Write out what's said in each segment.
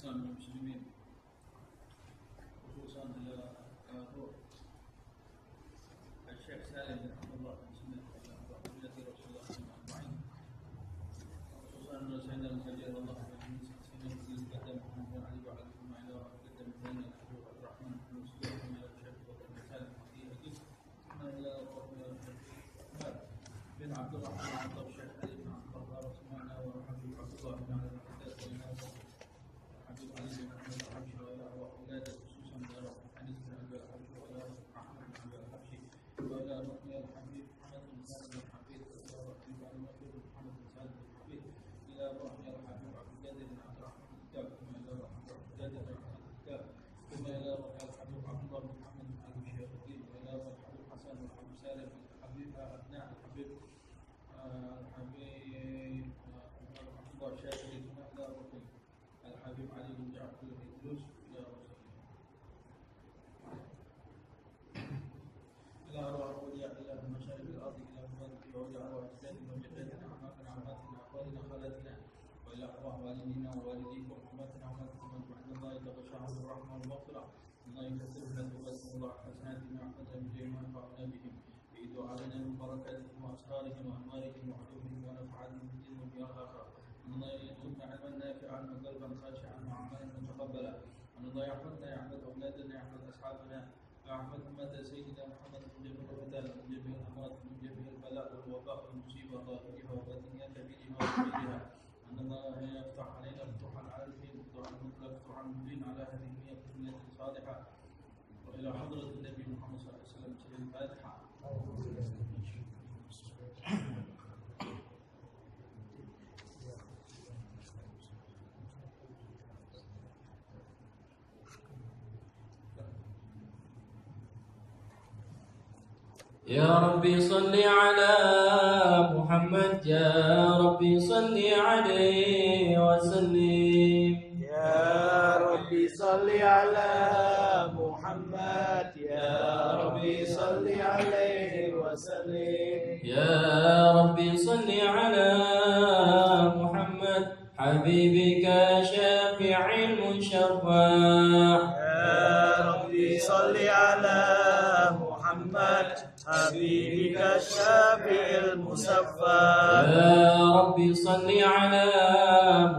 الإسلام والمسلمين خصوصا إلى روح الشيخ سالم بن عبد الله بن سنة التي رسول الله صلى الله عليه وسلم خصوصا أن سيدنا المسجد الله عليه وسلم قدم محمد بن علي وعلى إلى قدم بين الحبيب عبد الرحمن بن مسلم إلى الشيخ بن سالم إلى بن عبد الرحمن عبد الشيخ علي بن عبد الله وسمعنا وحبيب عبد الله بن علي حبيب علي بن محمد الحبشي وأولاده خصوصا دار حديث بن أبي الحبشي وإلى أحمد بن أبي الحبشي وإلى رقي الحبيب محمد بن سالم بن حبيب وإلى رقي المكتوب محمد بن سالم بن حبيب إلى رقي الحبيب عبد القادر بن عبد الرحمن الكتاب ثم إلى رقي عبد القادر بن عبد الكتاب ثم إلى رقي الحبيب عبد الله بن محمد بن أبي شيخ الدين وإلى رقي الحبيب حسن بن حبيب سالم بن حبيب أبناء الحبيب عبد الله الشافعي ثم إلى رقي الحبيب علي بن جعفر الإدريس إلى رسول إلى أرواح أولياء الله من مشارق الأرض إلى مبارك وإلى أرواح أجدادنا وجداتنا عماتنا عماتنا أخوالنا خالاتنا وإلى أرواح والدينا ووالديكم وأمهاتنا وأمهاتكم أجمعين الله يتغشاهم بالرحمة والمغفرة الله يكثر لنا توبتنا الله حسناتنا وحسن بما نفعنا بهم ويدعو علينا من بركاتهم وأسرارهم وأنوارهم وعلومهم ونفعاتهم في الدين والدنيا والآخرة الله يرزقنا علما نافعا وقلبا خاشعا وعملا متقبلا ان الله يحفظنا يحفظ اولادنا يحفظ اصحابنا ويحفظ امه سيدنا محمد من جميع الفتن من جميع الامراض من جميع البلاء والوباء والمصيبه ظاهرها وباطنها كبيرها وكبيرها ان الله يفتح علينا فتوحا على الدين فتوحا مطلق فتوحا مبين على هذه النية الصالحه والى حضره النبي محمد صلى الله عليه وسلم سيد الفاتحه. يا ربي صل على محمد يا ربي صل عليه وسلم يا ربي صل على محمد يا ربي صل عليه وسلم يا ربي صل على محمد حبيبك شافع المشفع يا ربي صل على محمد حبيبك الشافع المصفى يا ربي صل على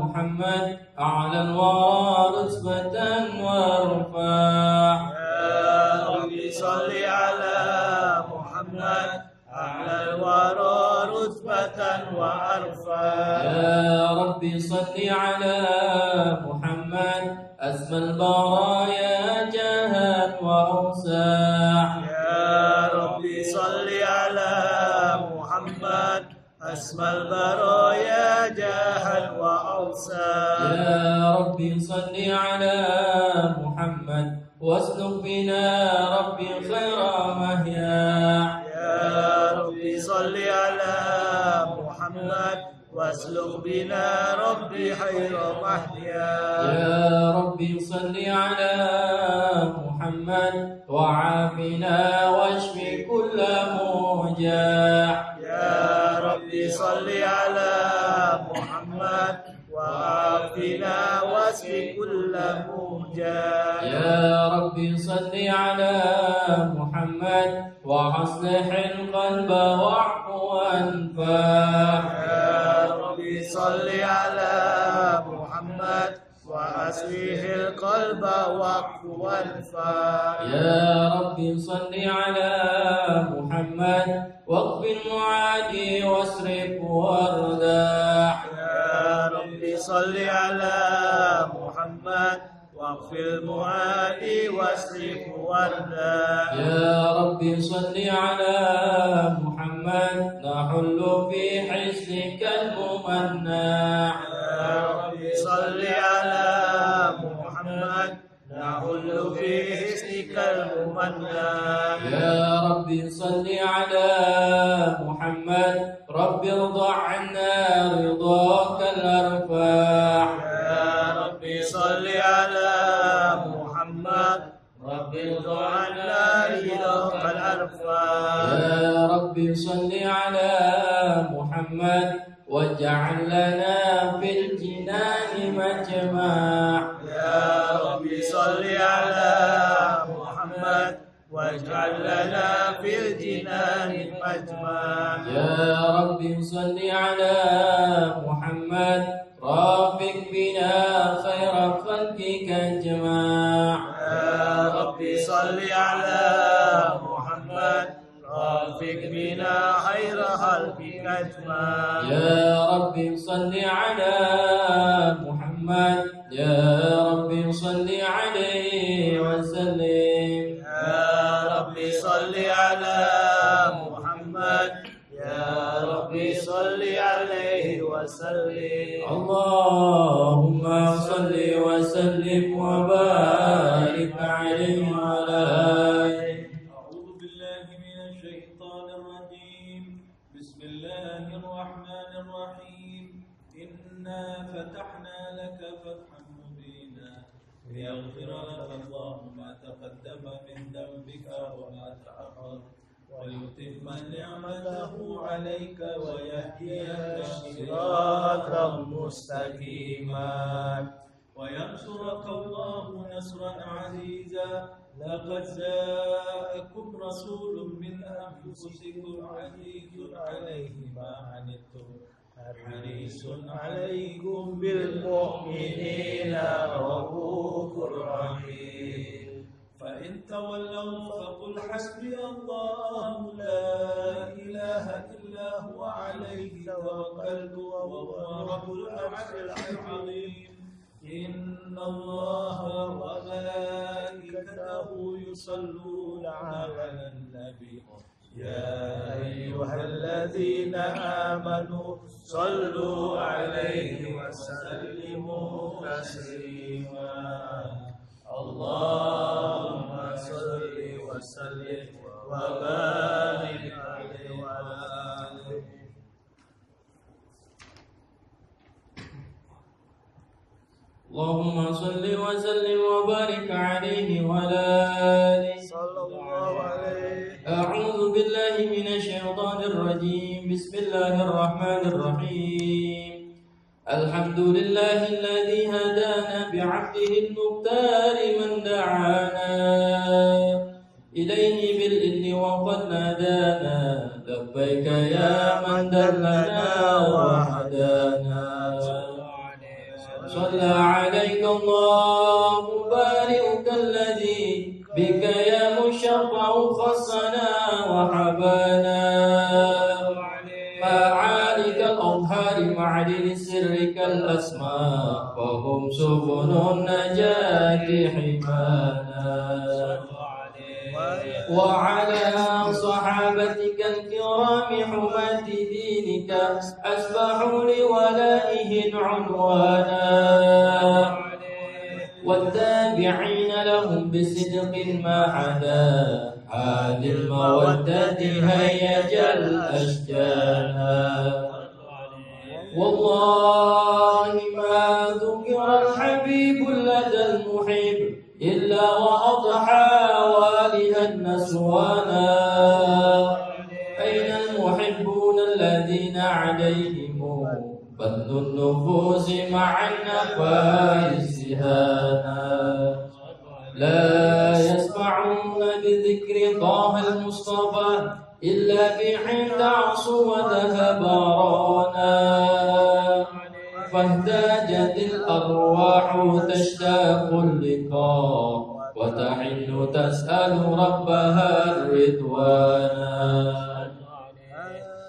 محمد أعلى الورى رتبة وارفع يا ربي صل على محمد أعلى الورى رتبة وأرفع يا ربي صل على محمد أسمى البرايا جاها وأوسع يا ربي صل على محمد أسمى البرايا جاها وأوسع يا ربي صل على محمد واسلك بنا ربي خير مهيا يا ربي صل على محمد واسلك بنا ربي خير محيا يا ربي صل على محمد وعافنا واشف كل موجع يا ربي صل على محمد وعافنا واشف كل موجع يا ربي صل على محمد وأصلح القلب واعف وانفع يا ربي صل على محمد وأصلح القلب واقف وانفع يا ربي صل على محمد واقف المعادي واصرف واردع يا ربي صل على محمد واغفر المعادي واصرف واردع يا ربي صل على محمد نحل في حسنك الممنع يا ربي صل على محمد نحل في حسنك الممنع يا ربي صل على محمد رب ارضى عنا رضاك الأرفع يا ربي صل على محمد رب ارضى عنا رضاك الأرفع يا ربي صل على محمد واجعل لنا في الجنان مجمع يا صل على محمد واجعل لنا في الجنان مجمع. يا رب صل على محمد رافق بنا خير خلقك اجمع. يا رب صل على محمد رافق بنا خير خلقك اجمع. يا رب صل على محمد يا رب صل عليه وسلم. يا رب صل على محمد يا رب صل عليه وسلم. اللهم صل وسلم وبارك عليه وعلى آله. أعوذ بالله من الشيطان الرجيم. بسم الله الرحمن الرحيم. إنا فتحنا لك فتحا مبينا ليغفر لك الله ما تقدم من ذنبك وما تأخر ويتم نعمته عليك ويهديك صراطا مستقيما وينصرك الله نصرا عزيزا. لقد جاءكم رسول من أنفسكم عزيز عليه ما عنتم حريص عليكم بالمؤمنين رؤوف رحيم. فإن تولوا فقل حسبي الله لا إله إلا هو عليه توكلت وهو رب العرش العظيم. إن الله وملائكته يصلون على النبي يا أيها الذين آمنوا صلوا عليه وسلموا تسليما. اللهم صل وسلم وبارك عليه وعلى آله. اللهم صل وسلم وبارك عليه وعلى آله. صلى الله عليه. أعوذ بالله من الشيطان الرجيم. بسم الله الرحمن الرحيم. الحمد لله الذي هدانا بعبده المختار من دعانا إليه بالإذن وقد نادانا. لبيك يا من دلنا وهدانا. صلى عليك الله بارئك الذي بك يا مشفع خصنا وحبانا. معالك الأظهار معدن سرك الأسماء وهم سبل النجاة حمانا. وعلى صحابتك الكرام حماة دينك أسبحوا لولائه عنوانا. والتابعين لهم بصدق ما عدا هادي المودة هيج الأشجانا. والله ما ذكر الحبيب لدى المحب إلا وأضحى والها النسوانا. أين المحبون الذين عليهم بذل النفوس مع النفائس هانا. لا يسمعون بذكر طه المصطفى إلا بحين تعصوا وذهب رانا. فاهتاجت الأرواح تشتاق اللقاء وتحن تسأل ربها الرضوانا.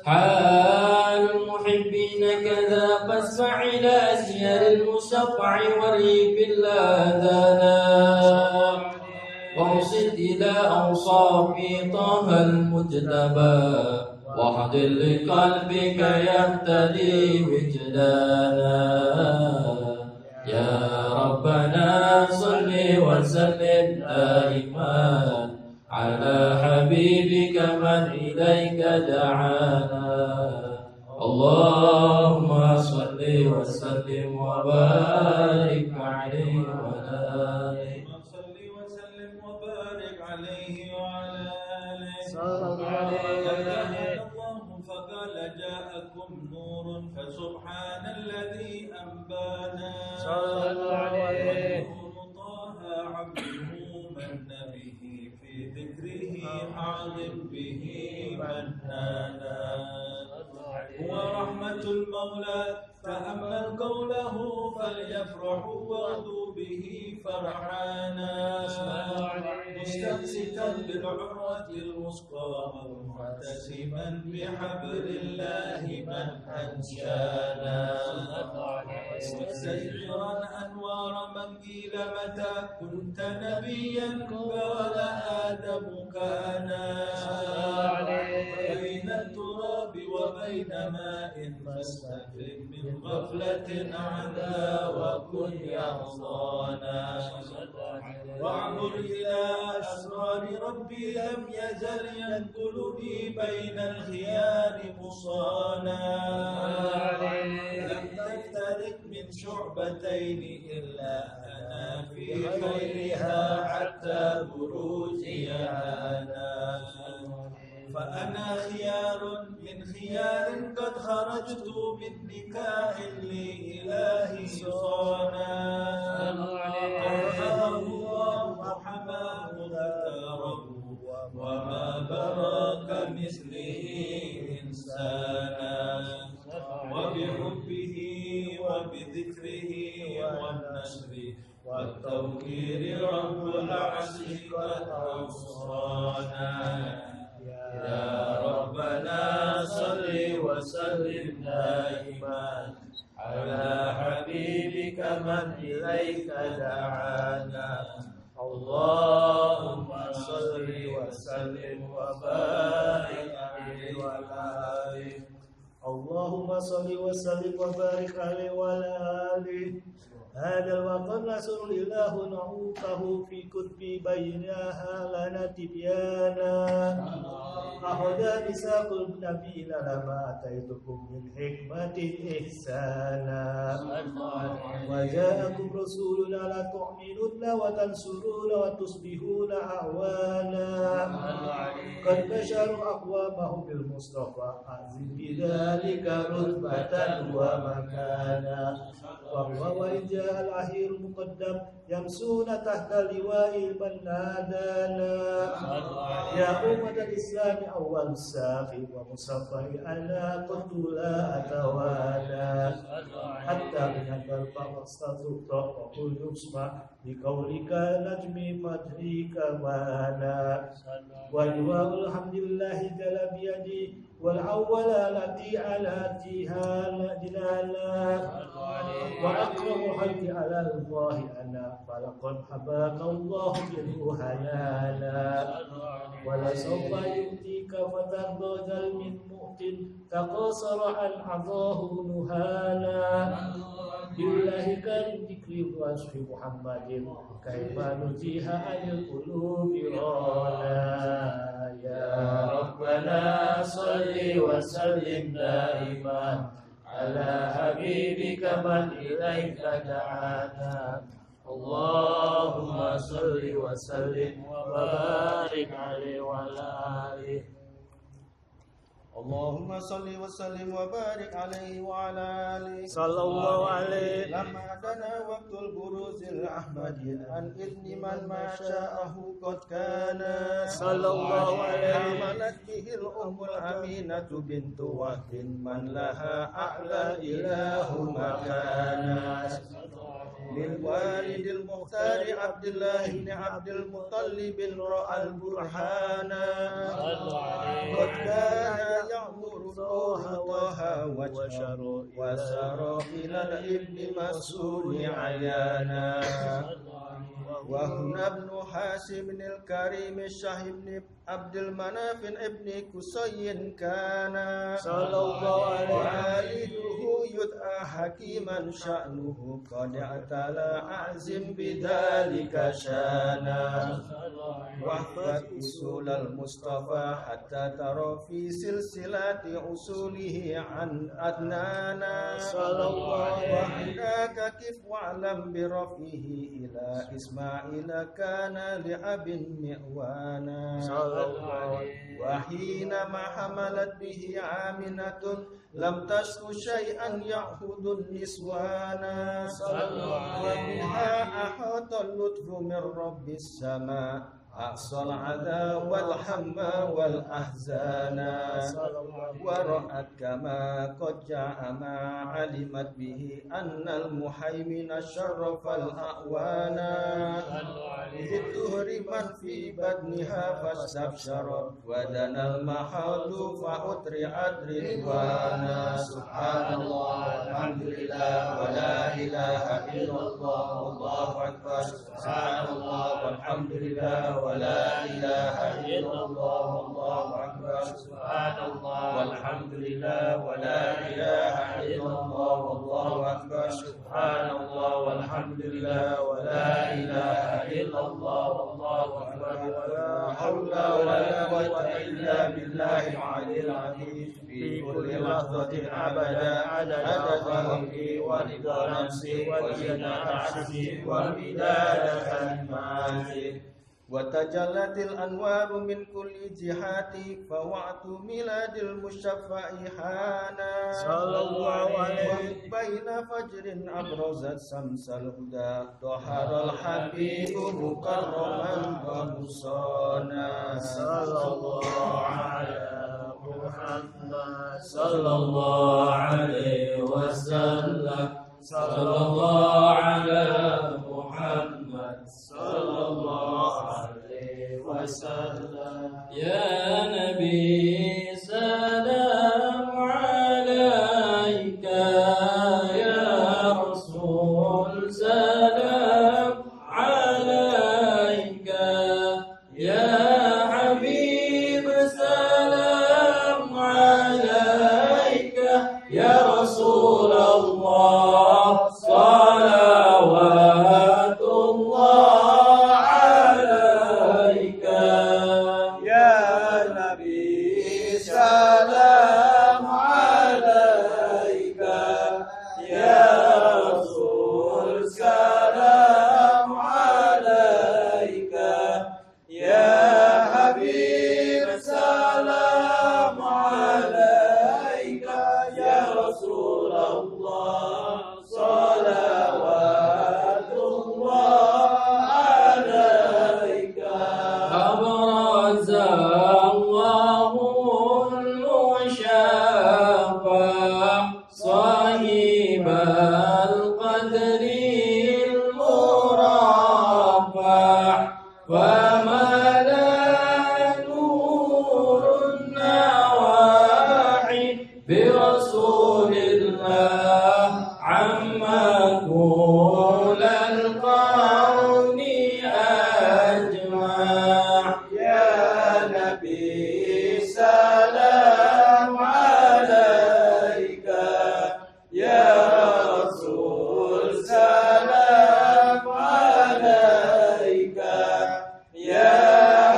حال المحبين كذا فاسمع إلى سير المشفع وريب الآذانا. وانصت إلى أوصاف طه المجتبى واحضر لقلبك يهتدي وجدانا. يا ربنا صل وسلم دائما على حبيبك من إليك دعانا. اللهم صل وسلم وبارك عليه وعلى آله. صل وسلم وبارك عليه وعلى آله. صلى الله عليه. الله فقال جاءكم نور فسبحان الذي أنبانا. صلى الله عليه. ونور طه عبد المولى تأمل قوله فليفرحوا واغدوا به فرحانا مستمسكا بالعروة الوثقى معتصما بحبل الله من أنشانا مستجرا أنوار من قيل متى كنت نبيا قال آدم كان بين التراب وبين ماء فاستفرغ من غفلة عنا وكن يحصانا واعبر إلى أسرار ربي لم يزل ينقلني بين الخيار مصانا لم تفترق من شعبتين إلا أنا في خيرها حتى بروزي أنا فأنا خيار من خيار قد خرجت من نكاح لإلهي صانا أرحم الله وحماه ذكره وما براك مثله إنسانا وبحبه وبذكره والنشر والتوكيل رب العرش قد أوصانا يا ربنا صل وسلم دائما على حبيبك من إليك دعانا اللهم صل وسلم وبارك عليه وعلى آله اللهم صل وسلم وبارك عليه وعلى آله هذا الوقت نسر الإله نعوته في كتب بينها لنا تبيانا أخذ ميثاق النبيين لما أتيتكم من حكمة إحسانا وجاءكم رسولنا لا تؤمنون وتنصرون وتصبحون أعوانا قد بشروا أقوامهم بالمصطفى أعزم بذلك رتبة ومكانا وهو وإن جاء الأخير المقدم يمسون تحت لواء من نادانا يا أمة الإسلام أول السافي ومصفر أنا قلت لا أتوالى حتى من البرق واستطرق وقل يسمع بقولك نجمي فدري كمانا ولواء الحمد لله جل بيدي والأول التي على جلالا وأكرم خلق على الله أنا فلقد حباك الله بالرهيانا ولسوف يؤتيك فترضى ذل من مؤت تقاصر عن عطاه نهانا بالله كان ذكر وصف محمد كيف نزيها عن القلوب رانا يا ربنا صل وسلم دائما على حبيبك من إليك دعانا اللهم صل وسلم وبارك عليه وعلى آله اللهم صل وسلم وبارك عليه وعلى آله صلى الله عليه لما دنا وقت البروز الأحمدي عن إذن من ما شاءه قد كان صلى الله عليه حملت به الأم الأمينة بنت وهب من لها أعلى إله مكانا للوالد المختار عبد الله بن عبد المطلب رأى البرهان قد كان يعمر طه وجهه وسار إلى الابن مسؤول عيانا وهنا ابن حاسم الكريم الشاه بن عبد المناف ابن قصي كان صلى الله عليه والده يدعى حكيما شأنه قد اعتلى أعزم بذلك شانا واحفظ أصول المصطفى حتى ترى في سلسلة أصوله عن أدنانا صلى الله عليه وهناك كف واعلم برفعه إلى إسماعيل كان لأب مئوانا وحينما حملت به آمنة لم تشك شيئا يأخذ النسوان وبها أحاط اللطف من رب السماء أحصى العذا والهم والأحزان ورأت كما قد جاء ما علمت به أن المهيمن شرف الأعوان بالدهر من في بدنها فاستبشرت ودنا المحاض فأطرعت رضوانا سبحان الله والحمد لله ولا إله إلا الله والله أكبر سبحان الله والحمد لله ولا إله إلا الله والله أكبر سبحان الله والحمد لله ولا إله إلا الله والله أكبر سبحان الله والحمد لله ولا إله إلا الله والله أكبر ولا حول ولا قوة إلا بالله العلي العظيم في كل لحظة أبدا عدد خلقي ورضا نفسي وزنة عرشي ومداد كلماتي وتجلت الأنوار من كل جهات فوعت ميلاد المشفع حانا صلى الله عليه بين فجر أبرزت شمس الهدى ظهر الحبيب مكرما ومصانا صلى الله على محمد صلى الله عليه وسلم صلى الله على محمد صلى الله عليه وسلم يا نبي سلام عليك يا رسول سلام عليك يا حبيب سلام عليك يا رسول الله صلوات الله عليك يا نبي سلام عليك يا رسول سلام عليك يا حبيب سلام عليك يا رسول الله صلوات الله عليك أبرز الله المشافى صاحب القدر المرفع وملا نور النواحي برسول الله عما كل القرن أجمع يا نبي سلام عليك يا رسول سلام عليك يا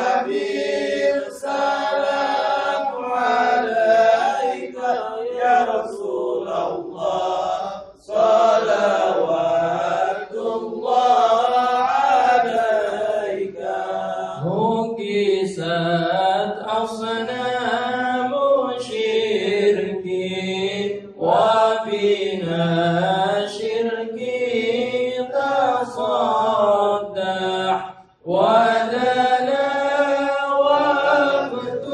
حبيب سلام عليك يا رسول الله صلوات الله عليك نكست أصنام شرك وفينا شرك تصدح ودنا وقت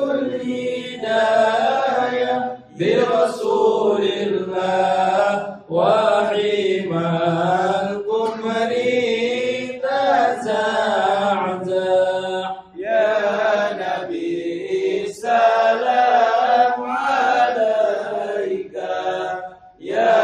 الهداية برسول الله وحما الكفر تزعزع يا نبي سلام عليك يا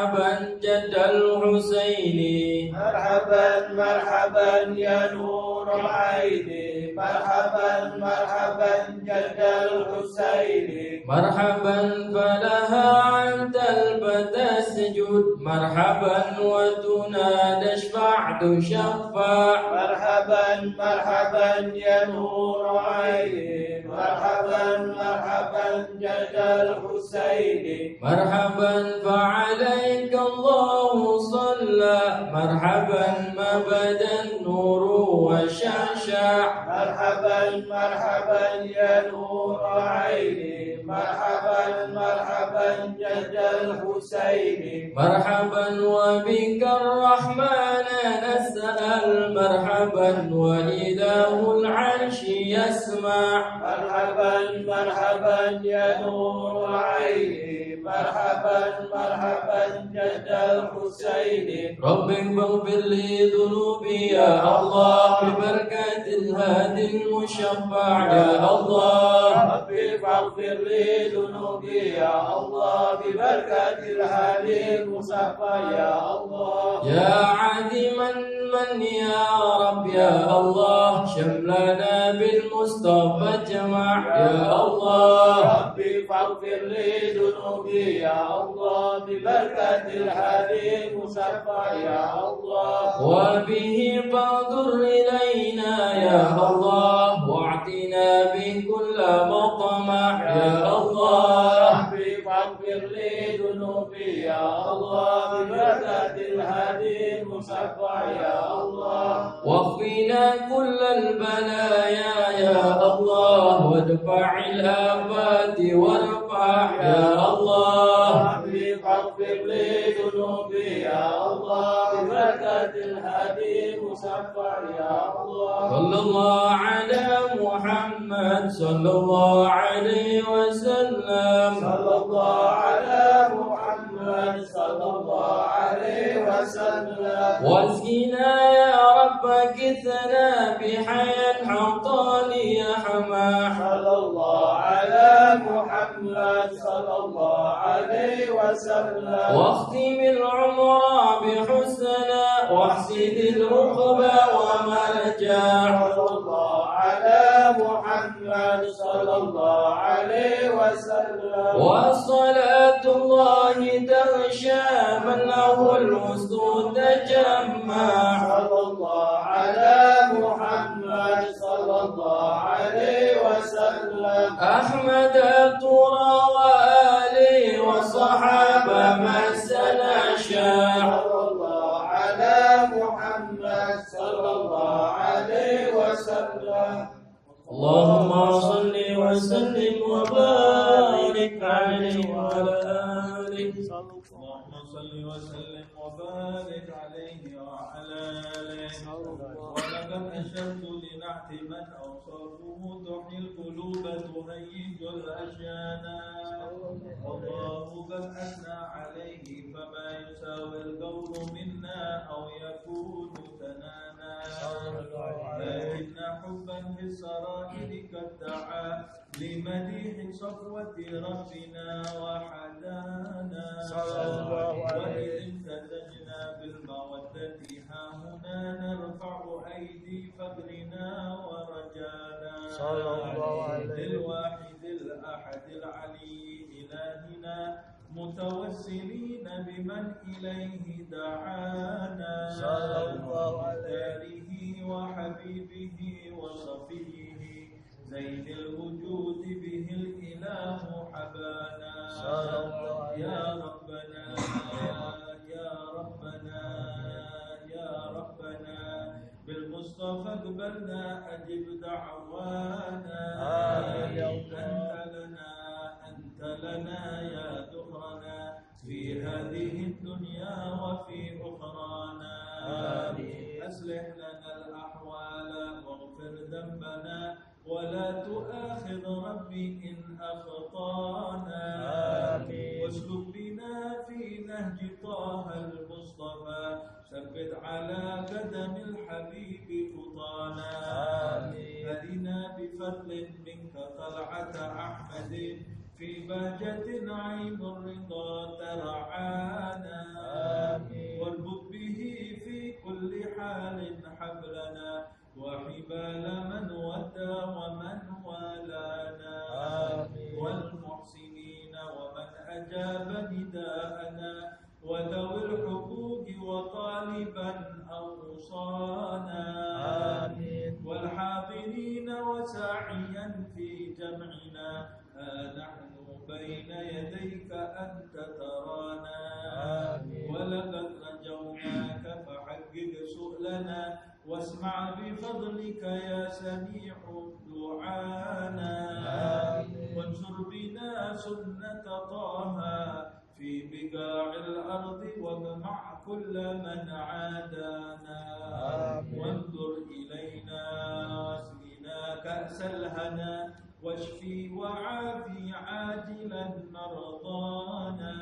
مرحبا جد الحسين مرحبا مرحبا يا نور العين مرحبا مرحبا جد الحسين مرحبا فلها عن تلبة السجود مرحبا وتنادى اشفع تشفع مرحبا مرحبا يا نور عيني مرحبا مرحبا جد الحسين مرحبا فعليك الله صلى مرحبا ما بدا النور وشعشع مرحبا مرحبا يا نور عيني مرحبا مرحبا جد الحسين مرحبا وبك الرحمن نسأل مرحبا وإله العرش يسمع مرحبا مرحبا يا نور عيني مرحبا مرحبا جد الحسين رب اغفر لي ذنوبي يا الله ببركة الهادي المشفع يا الله ربي فاغفر لي ذنوبي يا الله ببركة الهادي المصطفى يا الله يا عديما من يا رب يا الله شملنا بالمصطفى جمع يا الله ربي فاغفر لي ذنوبي يا الله ببركة الهادي المصطفى يا الله وبه فانظر إلينا يا الله واعطنا بكل مطمع يا الله ربي فاغفر لي ذنوبي يا الله ببركة الهادي المصطفى يا الله واكفنا كل البلايا يا الله وادفع الآفات وارفع يا الله ربي فاغفر لي ذنوبي يا الله ببركة الهادي المصطفى يا الله صلى الله على محمد صلى الله عليه وسلم صلى الله على محمد صلى الله عليه وسلم واسقنا يا رب كثنا بحياة حطال يا حماح صلى الله على محمد صلى الله عليه وسلم واختم العمر بحسنا واحسن العقبى ومرجع صلى الله على محمد صلى الله عليه وسلم وصلاة الله تغشى من له الوسط تجمع صلى الله على محمد صلى الله عليه وسلم أحمد الترى وآله وصحابة مسنا شاع صلى الله على محمد صلى الله عليه وسلم اللهم صل وسلم وبارك عليه وعلى آله اللهم صل وسلم وبارك عليه وعلى آله ولقد أشرت لنعت من أوصافه تحيي القلوب تهيج الأشيان والله قد أثنى عليه فما يساوي القول منا أو يكون ثنانا لكن حبا بالسرائر قد دعا لمديح صفوة ربنا وحدانا وإذ امتزجنا بالمودة ها هنا نرفع أيدي فقرنا ورجانا للواحد الأحد العلي إلهنا متوسلين بمن إليه دعانا داره وحبيبه وصفيه زين الوجود به الإله حبانا يا ربنا يا ربنا يا ربنا بالمصطفى اقبلنا أجب دعوانا أنت لنا يا دهرنا في هذه الدنيا وفي أخرانا أصلح لنا الأحوال واغفر ذنبنا ولا تؤاخذ ربي إن أخطانا واسلك بنا في نهج طه المصطفى ثبت على قدم الحبيب خطانا هدنا بفضل منك طلعة أحمد في بهجة عين الرضا ترعانا واربط به في كل حال حبلنا وحبال من ودى ومن والانا والمحسنين ومن أجاب نداءنا وذوي الحقوق وطالبا أوصانا والحاضرين وساعيا في جمعنا نحن بين يديك أنت ترانا ولقد رجوناك فحقق سؤلنا واسمع بفضلك يا سميع دعانا وانشر بنا سنة طه في بقاع الأرض واجمع كل من عادانا وانظر إلينا واسقنا كأس الهنا واشفي وعافي عاجلا مرضانا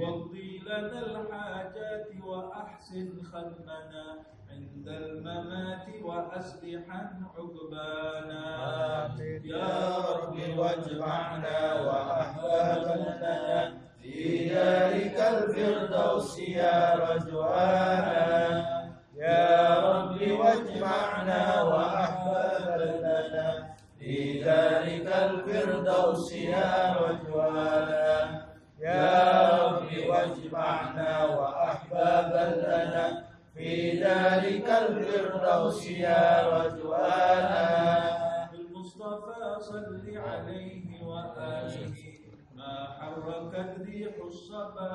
واقضي لنا الحاجات وأحسن ختمنا عند الممات وأصلحا عقبانا يا رب واجمعنا وأحبابنا في دارك الفردوس يا رجوانا يا رب واجمعنا وأحبابنا في دارك الفردوس يا رجوانا يا رب واجمعنا وأحبابا لنا في دارك الفردوس يا رجوانا بالمصطفى صل عليه وآله ما حركت ريح الصبا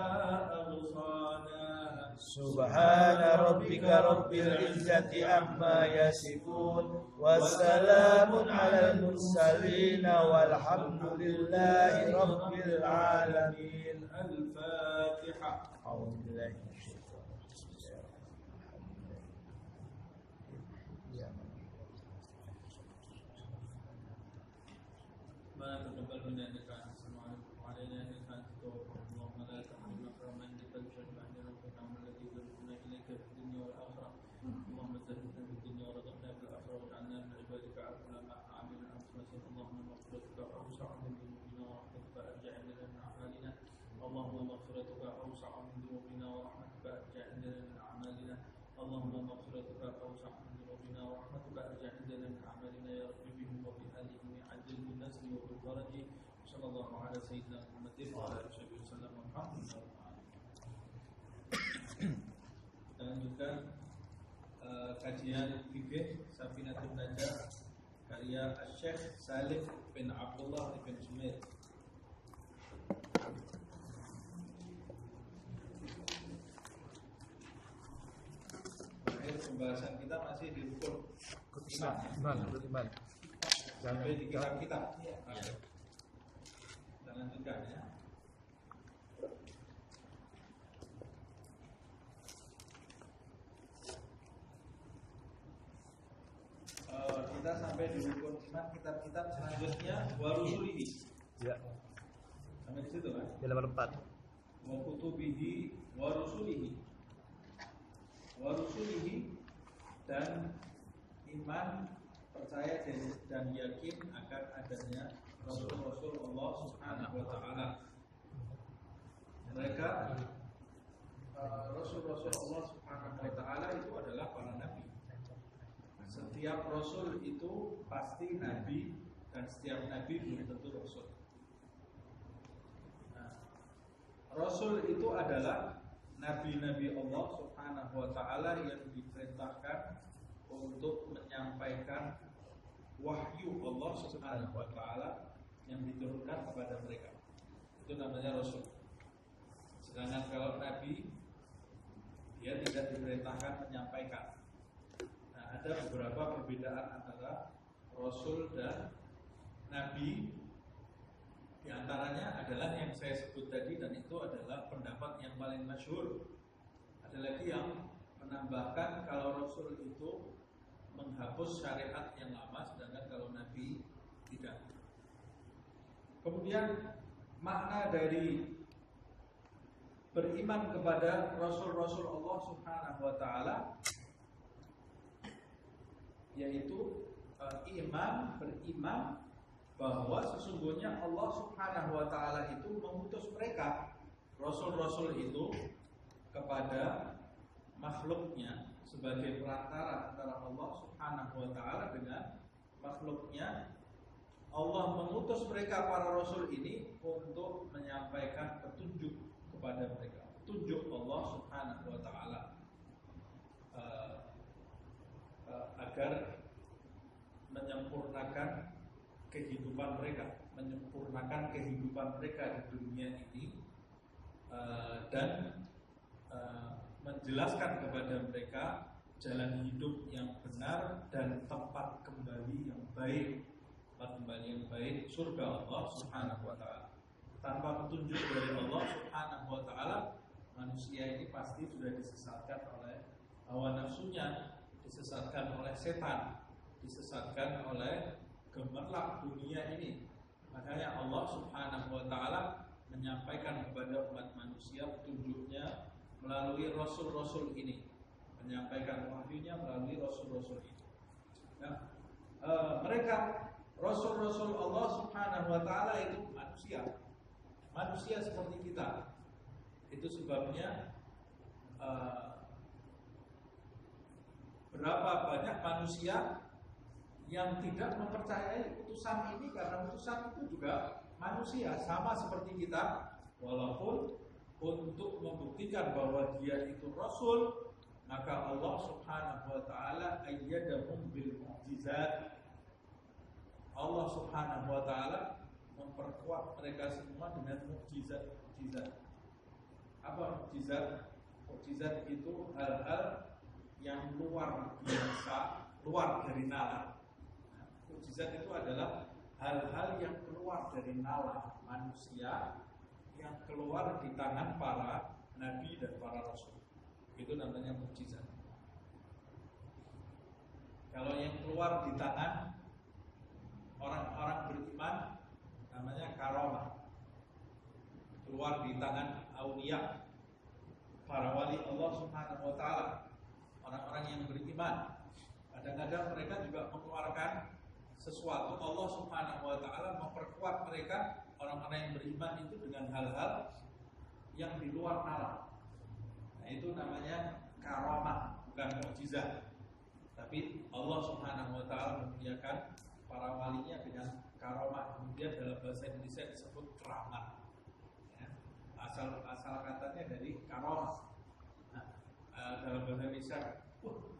أغصانا سبحان ربك رب العزة عما يصفون والسلام على المرسلين والحمد لله رب العالمين. الفاتحة. أعوذ بالله من الشيطان ما تقبل منا إنك أنت السميع العليم وعلينا إنك أنت التواب الرحيم اللهم لا تحرمنا كرما إنك تشهد بعد ربنا من الذي يرجونا إليك في الدنيا والآخرة اللهم زهدنا في الدنيا ورزقنا في الآخرة واجعلنا من عبادك عبدنا مع عامل أنفسنا اللهم مغفرتك أوسع من ذنوبنا ورحمتك أرجع لنا من أعمالنا اللهم مغفرتك أوسع من ذنوبنا ورحمتك أرجع لنا من أعمالنا اللهم مغفرتك أوسع من ذنوبنا ورحمتك أرجع لنا من أعمالنا يا رب بهم وبآلهم عجل بالنسل وبالفرج صلى الله على سيدنا محمد وعلى آله وسلم والحمد لله. Kita lanjutkan kajian fikih Safinatul Najah karya Syekh Salih bin Abdullah bin Sumair. Akhir pembahasan kita masih di rukun iman. Sampai di kitab-kitab. Kita lanjutkan ya. Kita sampai di rukun iman kitab-kitab selanjutnya warusulihi. Ya. Sampai di situ kan? Di halaman 4. Wa kutubihi warusulihi. Warusulihi dan iman percaya dan yakin akan adanya Rasul-Rasul Allah Subhanahu wa Ta'ala. Mereka Rasul-Rasul Allah Subhanahu wa Ta'ala itu adalah para nabi. Setiap Rasul itu pasti nabi dan setiap nabi belum tentu Rasul. Rasul itu adalah nabi-nabi Allah Subhanahu wa Ta'ala yang diperintahkan untuk menyampaikan wahyu Allah Subhanahu wa Ta'ala yang diturunkan kepada mereka. Itu namanya Rasul. Sedangkan kalau nabi, dia tidak diperintahkan menyampaikan. Nah, ada beberapa perbedaan antara Rasul dan nabi. Di antaranya adalah yang saya sebut tadi, dan itu adalah pendapat yang paling masyhur. Ada lagi yang menambahkan kalau Rasul itu menghapus syariat yang lama, sedangkan kalau Nabi tidak. Kemudian makna dari beriman kepada Rasul-Rasul Allah Subhanahu wa Ta'ala yaitu beriman bahwa sesungguhnya Allah Subhanahu wa taala itu mengutus mereka rasul-rasul itu kepada makhluknya sebagai perantara antara Allah Subhanahu wa taala dengan makhluknya. Allah mengutus mereka para rasul ini untuk menyampaikan petunjuk kepada mereka, petunjuk Allah Subhanahu wa taala, agar menyempurnakan kehidupan mereka, menyempurnakan kehidupan mereka di dunia ini, dan menjelaskan kepada mereka jalan hidup yang benar dan tempat kembali yang baik, surga Allah Subhanahu wa taala. Tanpa petunjuk dari Allah Subhanahu wa taala, manusia ini pasti sudah disesatkan oleh hawa nafsunya, disesatkan oleh setan, disesatkan oleh gemerlap dunia ini. Makanya Allah Subhanahu wa taala menyampaikan kepada umat manusia petunjuknya melalui rasul-rasul ini, menyampaikan wahyunya melalui rasul-rasul ini. Nah, mereka rasul-rasul Allah Subhanahu wa taala itu manusia seperti kita. Itu sebabnya berapa banyak manusia yang tidak mempercayai utusan ini, karena utusan itu juga manusia sama seperti kita, walaupun untuk membuktikan bahwa dia itu rasul, maka Allah Subhanahu wa taala ayyadahum bil mu'jizat. Allah Subhanahu wa taala memperkuat mereka semua dengan mukjizat. Apa mukjizat? Mukjizat itu hal-hal yang luar biasa, luar dari nalar. Mukjizat itu adalah hal-hal yang keluar dari nalar manusia, yang keluar di tangan para nabi dan para rasul. Itu namanya mukjizat. Kalau yang keluar di tangan orang-orang beriman namanya karamah. Keluar di tangan aulia, para wali Allah Subhanahu wa taala, orang-orang yang beriman. Kadang-kadang mereka juga mengeluarkan sesuatu. Allah Subhanahu wa taala memperkuat mereka, orang-orang yang beriman itu, dengan hal-hal yang di luar nalar. Nah, itu namanya karamah, bukan mukjizat. Tapi Allah Subhanahu wa taala memuliakan para walinya dengan karamah. Kemudian dalam bahasa Indonesia disebut keramat. Ya, asal katanya dari karamah. Nah, dalam bahasa Indonesia,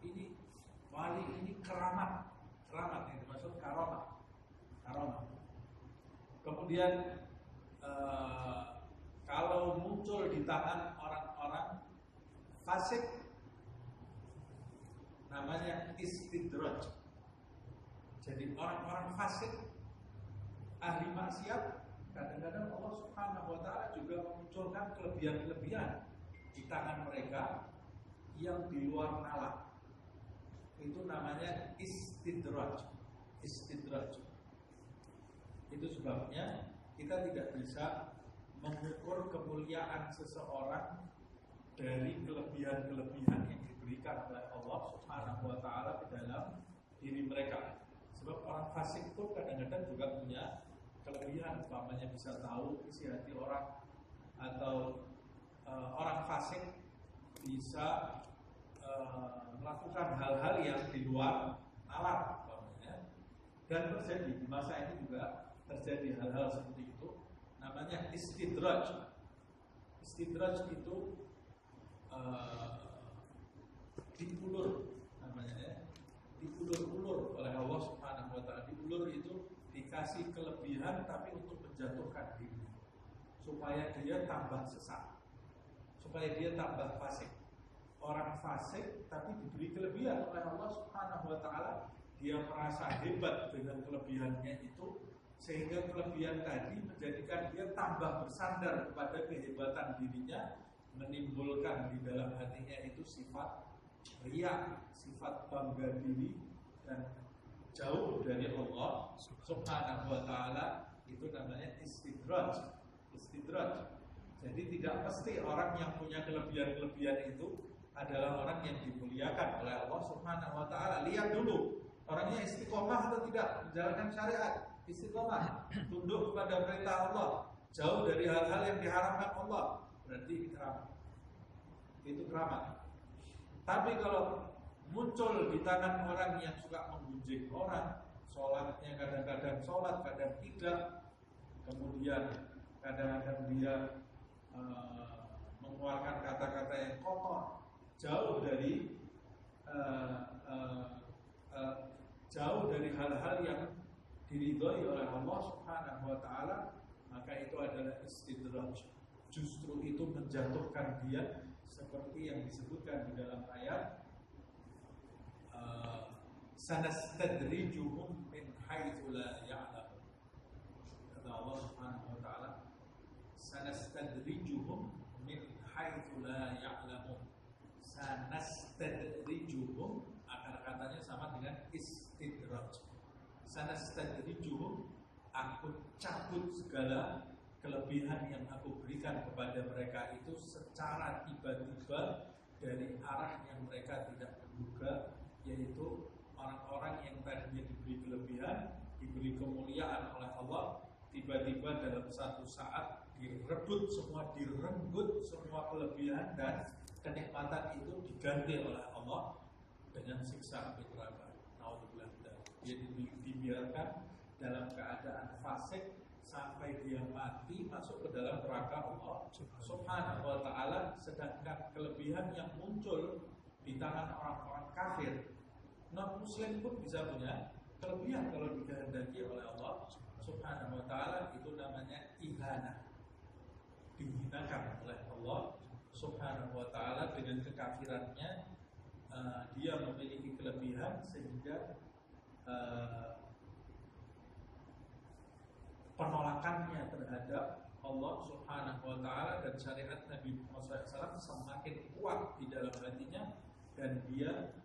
ini wali, ini keramat yang dimaksud karamah. Kemudian kalau muncul di tangan orang-orang fasik, namanya istidraj. Jadi orang-orang fasik, ahli maksiat, kadang-kadang Allah Subhanahu wa taala juga memunculkan kelebihan-kelebihan di tangan mereka yang di luar nalar. Itu namanya istidraj. Itu sebabnya kita tidak bisa mengukur kemuliaan seseorang dari kelebihan-kelebihan yang diberikan oleh Allah Subhanahu wa taala ke dalam diri mereka. Sebab orang fasik pun kadang-kadang juga punya kelebihan, umpamanya bisa tahu isi hati orang, atau orang fasik bisa melakukan hal-hal yang di luar nalar, umpamanya. Dan terjadi di masa ini juga terjadi hal-hal seperti itu, namanya istidraj. Istidraj itu diulur, namanya ya, diulur-ulur oleh Allah Subhanahu wa taala. Diulur itu dikasih kelebihan tapi untuk menjatuhkan diri, supaya dia tambah sesat, supaya dia tambah fasik. Orang fasik tapi diberi kelebihan oleh Allah Subhanahu wa taala, dia merasa hebat dengan kelebihannya itu, sehingga kelebihan tadi menjadikan dia tambah bersandar kepada kehebatan dirinya, menimbulkan di dalam hatinya itu sifat riya, sifat bangga diri, dan jauh dari Allah Subhanahu wa taala. Itu namanya istidraj. Jadi tidak mesti orang yang punya kelebihan-kelebihan itu adalah orang yang dimuliakan oleh Allah Subhanahu wa taala. Lihat dulu orangnya istiqomah atau tidak menjalankan syariat. istiqomah, tunduk kepada perintah Allah, jauh dari hal-hal yang diharamkan Allah, berarti keramat. Itu keramat. Tapi kalau muncul di tangan orang yang suka menggunjing orang, sholatnya kadang-kadang sholat, kadang tidak, kemudian kadang-kadang dia mengeluarkan kata-kata yang kotor, jauh dari hal-hal yang diridhoi oleh Allah Subhanahu wa taala, maka itu adalah istidraj. Justru itu menjatuhkan dia seperti yang disebutkan di dalam ayat sanastadrijuhum min haitsu la ya'lamun. Kata Allah Subhanahu wa taala, sanastadrijuhum min haitsu la ya'lamun. Sanastadrijuhum, akar katanya sama dengan istidraj. Sanastadrijuhum, aku cabut segala kelebihan yang aku berikan kepada mereka itu secara tiba-tiba dari arah yang mereka tidak menduga, yaitu orang-orang yang tadinya diberi kelebihan, diberi kemuliaan oleh Allah, tiba-tiba dalam satu saat direnggut semua kelebihan dan kenikmatan itu diganti oleh Allah dengan siksa api neraka. Naudzubillah, dia dibiarkan dalam keadaan fasik sampai dia mati masuk ke dalam neraka Allah Subhanahu wa taala. Sedangkan kelebihan yang muncul di tangan orang-orang kafir, non muslim pun bisa punya kelebihan kalau dikehendaki oleh Allah Subhanahu wa taala. Itu namanya ihanah, dihinakan oleh Allah Subhanahu wa taala dengan kekafirannya. Dia memiliki kelebihan sehingga penolakannya terhadap Allah Subhanahu wa taala dan syariat Nabi Muhammad SAW semakin kuat di dalam hatinya, dan dia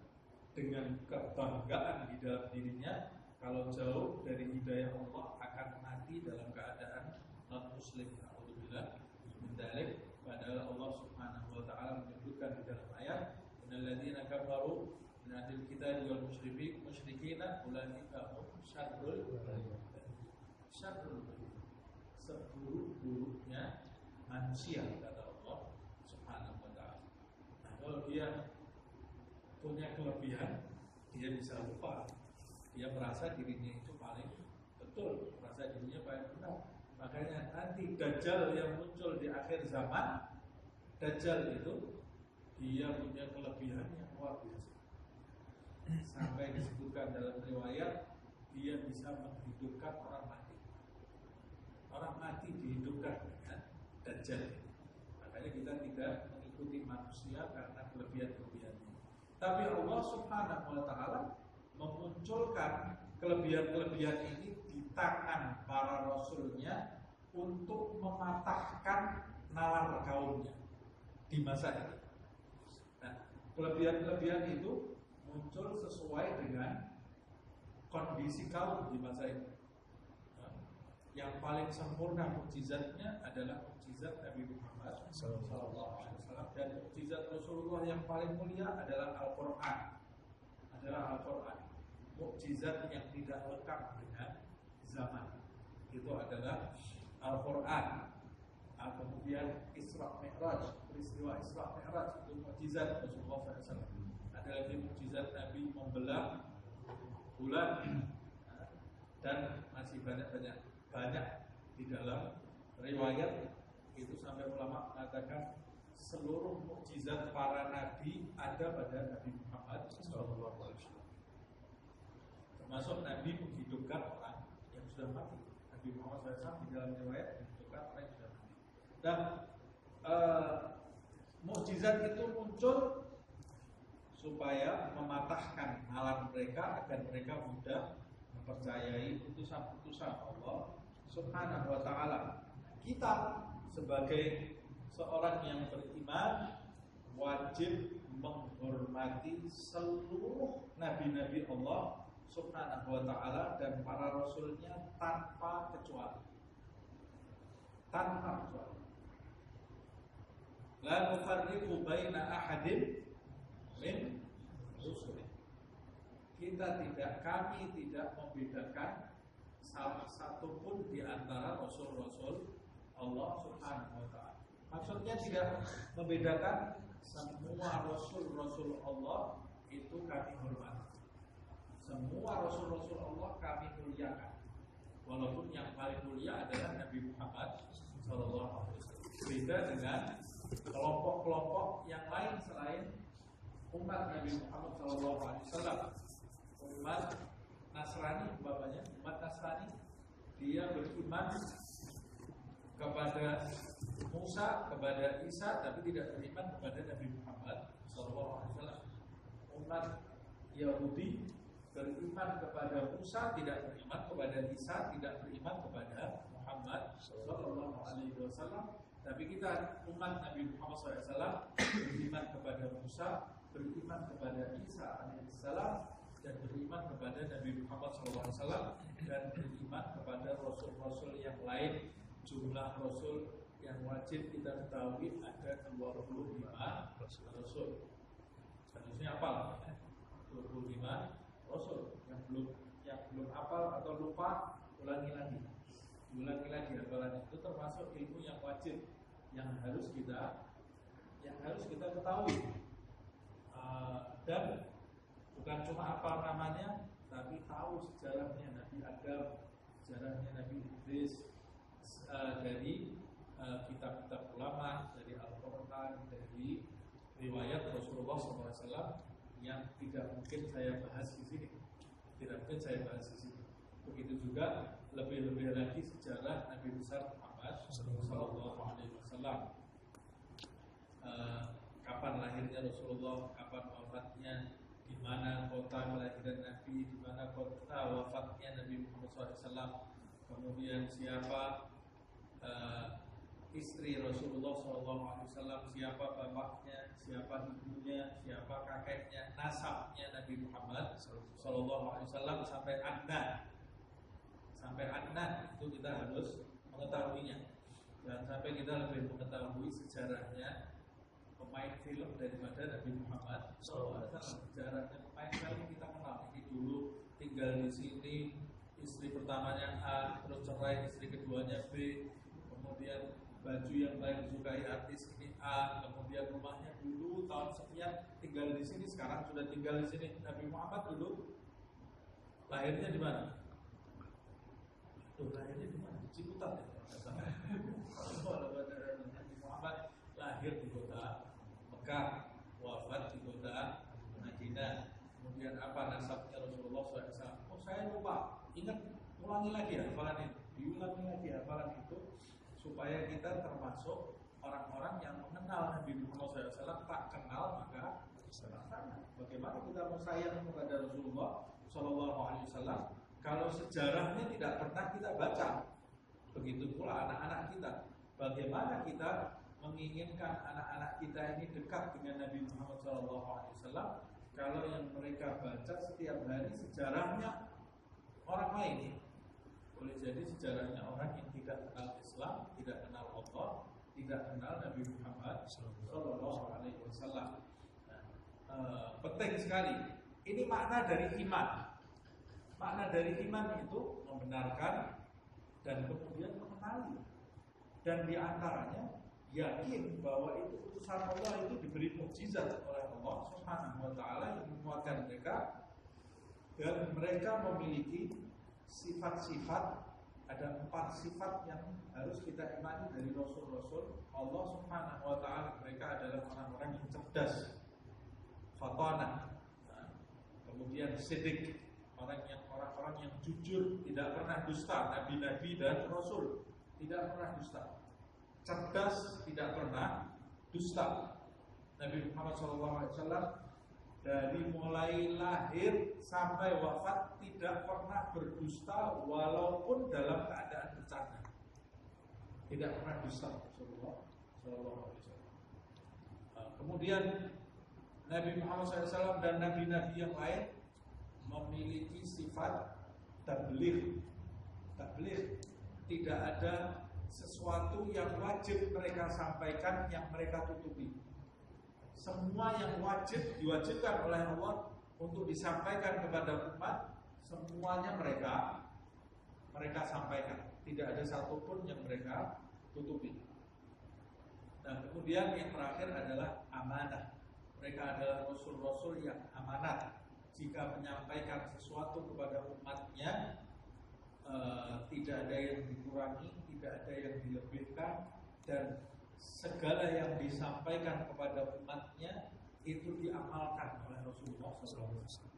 dengan kebanggaan di dalam dirinya kalau jauh dari hidayah Allah akan mati dalam keadaan non muslim. Alhamdulillah min dzalik. Padahal Allah Subhanahu wa taala menyebutkan di dalam ayat, innal ladzina kafaru min ahlil kitabi wal musyrikin ulaika hum syarrul seburuk-buruknya manusia, kata Allah Subhanahu wa taala. Nah, kalau dia punya kelebihan, dia bisa lupa. Dia merasa dirinya itu paling betul, merasa dirinya paling benar. Makanya nanti Dajjal yang muncul di akhir zaman, Dajjal itu dia punya kelebihan yang luar biasa. Sampai disebutkan dalam riwayat, dia bisa menghidupkan orang mati. Orang mati dihidupkan dengan Dajjal. Makanya kita tidak mengikuti manusia karena kelebihan-kelebihannya. Tapi Allah Subhanahu wa taala memunculkan kelebihan-kelebihan ini di tangan para rasulnya untuk mematahkan nalar kaumnya di masa ini. Nah, kelebihan-kelebihan itu muncul sesuai dengan kondisi kaum di masa ini. Yang paling sempurna mukjizatnya adalah mukjizat Nabi Muhammad SAW, dan mukjizat Rasulullah yang paling mulia adalah Al-Quran. Mukjizat yang tidak lekang dengan zaman itu adalah Al-Quran. Kemudian Isra Mi'raj, peristiwa Isra Mi'raj itu mukjizat Rasulullah SAW. Ada lagi mukjizat Nabi membelah bulan, dan masih banyak di dalam riwayat itu sampai ulama mengatakan seluruh mukjizat para nabi ada pada Nabi Muhammad SAW. Termasuk Nabi menghidupkan orang yang sudah mati. Nabi Muhammad SAW di dalam riwayat menghidupkan orang yang sudah mati. Dan mukjizat itu muncul supaya mematahkan nalar mereka agar mereka mudah mempercayai utusan-utusan Allah Subhanahu wa ta'ala. Kita sebagai seorang yang beriman wajib menghormati seluruh nabi-nabi Allah Subhanahu wa ta'ala dan para rasulnya tanpa kecuali. La nufarriqu baina ahadin min rusulih. Kami tidak membedakan salah satu pun di antara Rasul-Rasul Allah Subhanahu wa ta'ala. Maksudnya tidak membedakan, semua Rasul-Rasul Allah itu kami hormati. Semua Rasul-Rasul Allah kami muliakan. Walaupun yang paling mulia adalah Nabi Muhammad SAW. Beda dengan kelompok-kelompok yang lain selain umat Nabi Muhammad SAW. Umat Nasrani, umpamanya umat Nasrani, dia beriman kepada Musa, kepada Isa, tapi tidak beriman kepada Nabi Muhammad SAW. Umat Yahudi beriman kepada Musa, tidak beriman kepada Isa, tidak beriman kepada Muhammad SAW. Tapi kita umat Nabi Muhammad SAW beriman kepada Musa, beriman kepada Isa alaihissalam, dan beriman kepada Nabi Muhammad SAW, dan beriman kepada Rasul-Rasul yang lain. Jumlah Rasul yang wajib kita ketahui ada 25 Rasul. Harusnya hafal 25 Rasul. Yang belum hafal atau lupa, ulangi lagi hafalan itu termasuk ilmu yang wajib yang harus kita ketahui. Dan bukan cuma hafal namanya, tapi tahu sejarahnya Nabi Adam, sejarahnya Nabi Idris, dari kitab-kitab ulama, dari Al-Quran, dari riwayat Rasulullah SAW yang tidak mungkin saya bahas di sini. Begitu juga lebih-lebih lagi sejarah Nabi besar Muhammad SAW. Kapan lahirnya Rasulullah, kapan wafatnya, di mana kota kelahiran Nabi, di mana kota wafatnya Nabi Muhammad SAW. Kemudian siapa istri Rasulullah SAW, siapa bapaknya, siapa ibunya, siapa kakeknya, nasabnya Nabi Muhammad SAW sampai Adnan itu kita harus mengetahuinya. Dan sampai kita lebih mengetahui sejarahnya pemain film daripada Nabi Muhammad SAW. Sejarahnya pemain film kita kenal. Ini dulu tinggal di sini, istri pertamanya A, terus cerai, istri keduanya B, kemudian baju yang paling disukai artis ini A, kemudian rumahnya dulu tahun sekian tinggal di sini, sekarang sudah tinggal di sini. Nabi Muhammad dulu lahirnya di mana? Lahirnya di mana? Ciputat ya. Nabi Muhammad lahir di kota Mekah, wafat di kota Madinah. Kemudian apa nasabnya Rasulullah SAW? Oh, saya lupa. Ingat, ulangi lagi hafalan itu. Diulangi lagi hafalan itu supaya kita termasuk orang-orang yang mengenal Nabi Muhammad SAW. Tak kenal maka sana. Bagaimana kita mau sayang kepada Rasulullah SAW kalau sejarahnya tidak pernah kita baca? Begitu pula anak-anak kita. Bagaimana kita menginginkan anak-anak kita ini dekat dengan Nabi Muhammad SAW kalau yang mereka baca setiap hari sejarahnya orang lain? Boleh jadi sejarahnya orang yang tidak kenal Islam, tidak kenal Allah, tidak kenal Nabi Muhammad SAW. Penting sekali. Ini makna dari iman. Makna dari iman itu membenarkan dan kemudian mengenali. Dan diantaranya yakin bahwa itu utusan Allah itu diberi mukjizat oleh Allah Subhanahu wa ta'ala yang menguatkan mereka, dan mereka memiliki sifat-sifat. Ada 4 sifat yang harus kita imani dari Rasul-Rasul Allah Subhanahu wa ta'ala. Mereka adalah orang-orang yang cerdas, fatanah, kemudian sidik, orang-orang yang jujur, tidak pernah dusta. Nabi-nabi dan Rasul tidak pernah dusta. Cerdas, tidak pernah dusta. Nabi Muhammad SAW dari mulai lahir sampai wafat tidak pernah berdusta walaupun dalam keadaan bencana. Tidak pernah dusta Rasulullah SAW. Kemudian Nabi Muhammad SAW dan nabi-nabi yang lain memiliki sifat tabligh. Tidak ada sesuatu yang wajib mereka sampaikan yang mereka tutupi. Semua yang diwajibkan oleh Allah untuk disampaikan kepada umat, semuanya mereka mereka sampaikan, tidak ada satupun yang mereka tutupi. Nah, kemudian yang terakhir adalah amanah. Mereka adalah rasul-rasul yang amanat. Jika menyampaikan sesuatu kepada umatnya, tidak ada yang dikurangi, tidak ada yang dilebihkan, dan segala yang disampaikan kepada umatnya itu diamalkan oleh Rasulullah SAW.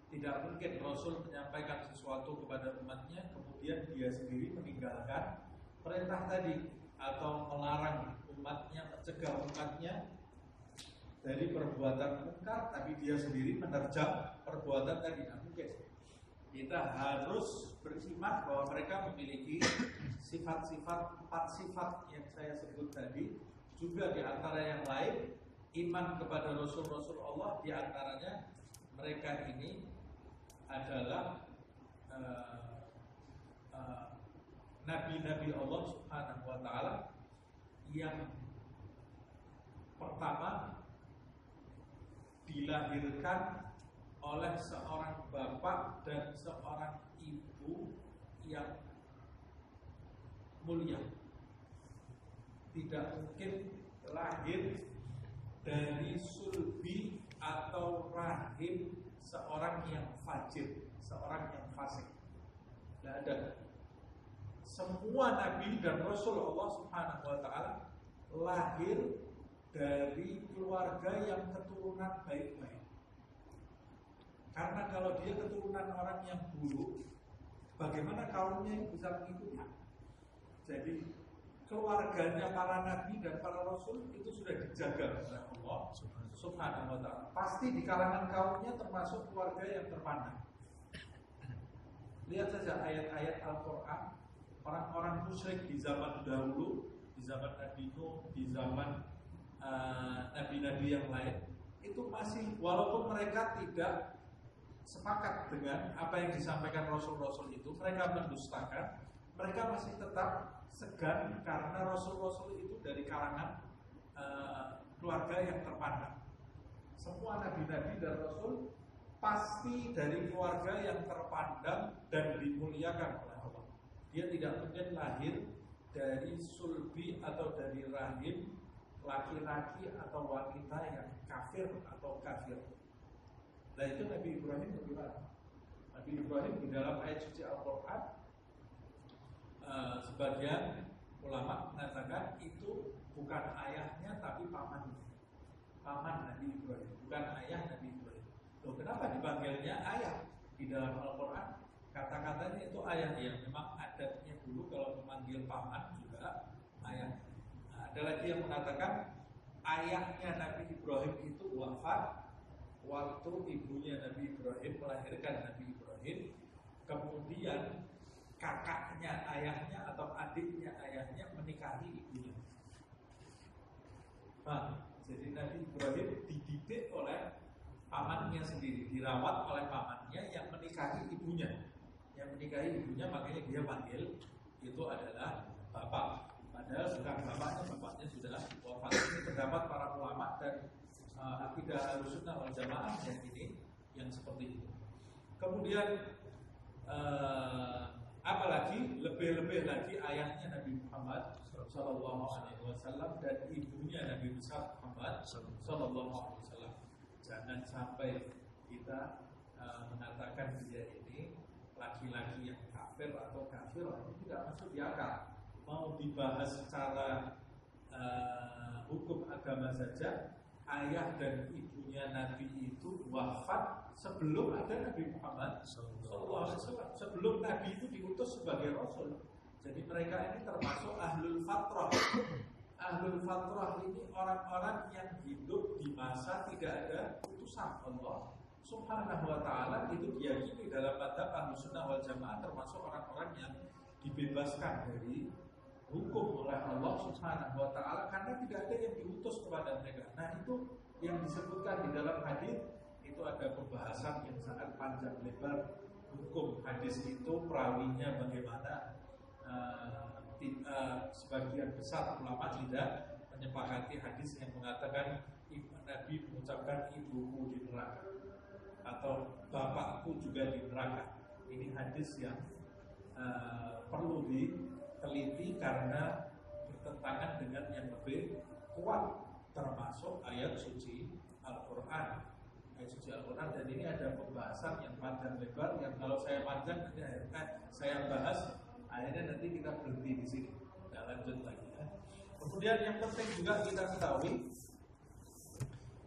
Tidak mungkin Rasul menyampaikan sesuatu kepada umatnya kemudian dia sendiri meninggalkan perintah tadi atau melarang umatnya, mencegah umatnya dari perbuatan mungkar, tapi dia sendiri menerjang perbuatan tadi. Nah, mungkin kita harus beriman bahwa mereka memiliki sifat-sifat, 4 sifat yang saya sebut tadi. Juga di antara yang lain, iman kepada Rasul-Rasul Allah, di antaranya mereka ini adalah nabi-nabi Allah Subhanahu wa Ta'ala yang pertama dilahirkan oleh seorang bapak dan seorang ibu yang mulia. Tidak mungkin lahir dari sulbi atau rahim seorang yang fajir, seorang yang fasik. Tidak ada. Semua nabi dan rasul Allah Subhanahu wa Ta'ala lahir dari keluarga yang keturunan baik-baik. Karena kalau dia keturunan orang yang buruk, bagaimana kaumnya bisa mengikuti? Jadi keluarganya para nabi dan para rasul itu sudah dijaga oleh Allah Subhanahu wa Ta'ala. Pasti di kalangan kaumnya termasuk keluarga yang terpandang. Lihat saja ayat-ayat Al-Quran. Orang-orang musyrik di zaman dahulu, di zaman Nabi Nuh, di zaman nabi-nabi yang lain, itu masih, walaupun mereka tidak sepakat dengan apa yang disampaikan Rasul-Rasul itu, mereka mendustakan, mereka masih tetap segan karena Rasul-Rasul itu dari kalangan keluarga yang terpandang. Semua nabi-nabi dan Rasul pasti dari keluarga yang terpandang dan dimuliakan oleh Allah. Dia tidak mungkin lahir dari sulbi atau dari rahim laki-laki atau wanita yang kafir atau kafir. Nah, itu Nabi Ibrahim bagaimana? Nabi Ibrahim di dalam ayat suci Al-Quran, sebagian ulama mengatakan itu bukan ayahnya tapi pamannya. Paman Nabi Ibrahim, bukan ayah Nabi Ibrahim. Loh, kenapa dipanggilnya ayah? Di dalam Al-Quran kata-katanya itu ayah, yang memang adatnya dulu kalau memanggil paman juga ayah. Nah, ada lagi yang mengatakan ayahnya Nabi Ibrahim itu wafat waktu ibunya Nabi Ibrahim melahirkan Nabi Ibrahim. Kemudian kakaknya ayahnya atau adiknya ayahnya menikahi ibunya. Nah, jadi Nabi Ibrahim dididik oleh pamannya sendiri, dirawat oleh pamannya yang menikahi ibunya. Yang menikahi ibunya, makanya dia panggil itu adalah bapak. Padahal bukan bapaknya, bapaknya sudah wafat. Ini terdapat para ulama dan akidah Ahlussunnah wal Jamaah yang ini, yang seperti itu. Kemudian apalagi lebih-lebih lagi ayahnya Nabi Muhammad Sallallahu Alaihi Wasallam dan ibunya Nabi besar Muhammad Sallallahu Alaihi Wasallam. Jangan sampai kita mengatakan dia ini laki-laki yang kafir atau kafir, itu tidak masuk di akal. Mau dibahas secara hukum agama saja, ayah dan ibunya Nabi itu wafat sebelum ada Nabi Muhammad SAW. Sebelum Nabi itu diutus sebagai Rasul. Jadi mereka ini termasuk ahlul fatrah. Ahlul fatrah ini orang-orang yang hidup di masa tidak ada utusan Allah Subhanahu wa Ta'ala. Itu diyakini dalam madzhab Ahlussunnah wal Jamaah termasuk orang-orang yang dibebaskan dari hukum oleh Allah Subhanahu wa Ta'ala karena tidak ada yang diutus kepada mereka. Nah, itu yang disebutkan di dalam hadis itu ada pembahasan yang sangat panjang lebar. Hukum hadis itu perawinya bagaimana, sebagian besar ulama tidak menyepakati hadis yang mengatakan Nabi mengucapkan ibuku di neraka atau bapakku juga di neraka. Ini hadis yang perlu diteliti karena bertentangan dengan yang lebih kuat, termasuk ayat suci Al-Quran. Ayat suci Al-Quran, dan ini ada pembahasan yang panjang lebar yang kalau saya panjang nanti akhirnya saya bahas, akhirnya nanti kita berhenti di sini, tidak lanjut lagi ya. Kemudian yang penting juga kita ketahui,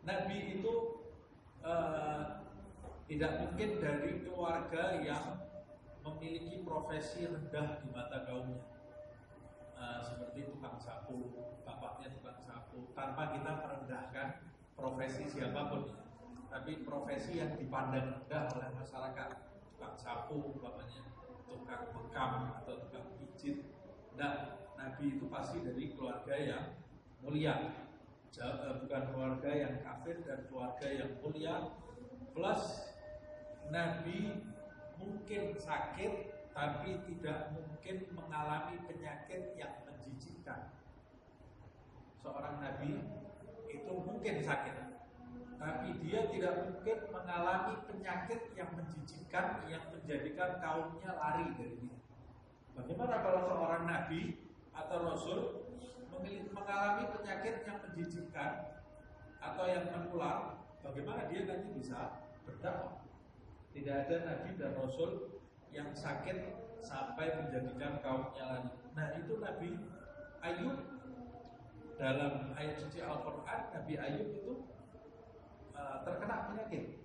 Nabi itu tidak mungkin dari keluarga yang memiliki profesi rendah di mata kaumnya, seperti tukang sapu, bapaknya tukang sapu, tanpa kita merendahkan profesi siapapun, tapi profesi yang dipandang rendah oleh masyarakat, tukang sapu, bapaknya tukang bekam atau tukang pijit. Nah, Nabi itu pasti dari keluarga yang mulia, bukan keluarga yang kafir, dan keluarga yang mulia. Plus Nabi mungkin sakit, tapi tidak mungkin mengalami penyakit yang menjijikkan. Seorang Nabi itu mungkin sakit, tapi dia tidak mungkin mengalami penyakit yang menjijikkan yang menjadikan kaumnya lari dari dia. Bagaimana kalau seorang Nabi atau Rasul mengalami penyakit yang menjijikkan atau yang menular? Bagaimana dia nanti bisa berdakwah? Tidak ada Nabi dan Rasul yang sakit sampai menjadikan kaumnya lari. Nah, itu Nabi Ayub. Dalam ayat suci Al-Quran, Nabi Ayub itu terkena penyakit.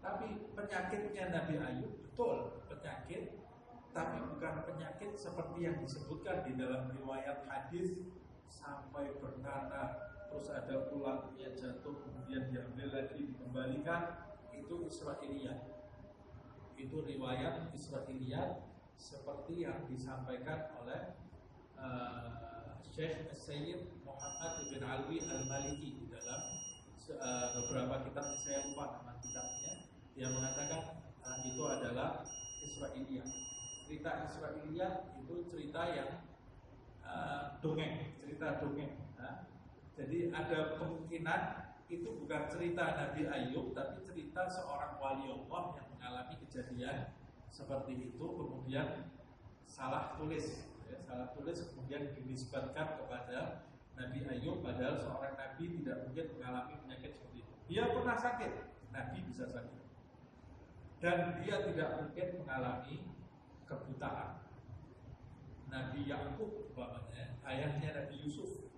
Tapi penyakitnya Nabi Ayub betul penyakit, tapi bukan penyakit seperti yang disebutkan di dalam riwayat hadis sampai bernanah, terus ada ulangnya jatuh, kemudian diambil lagi dikembalikan. Itu Israiliyat. Itu riwayat Israiliyat seperti yang disampaikan oleh Syekh Sayyid Muhammad bin Alwi Al-Maliki di dalam beberapa kitab, saya lupa nama kitabnya. Dia mengatakan itu adalah Israiliyat. Cerita Israiliyat itu cerita yang dongeng, cerita dongeng. Jadi ada kemungkinan itu bukan cerita Nabi Ayub, tapi cerita seorang wali Allah yang mengalami kejadian seperti itu, kemudian salah tulis, kemudian dinisbatkan kepada Nabi Ayub, padahal seorang Nabi tidak mungkin mengalami penyakit seperti itu. Dia pernah sakit, Nabi bisa sakit, dan dia tidak mungkin mengalami kebutaan. Nabi Yakub umpamanya, ayahnya Nabi Yusuf,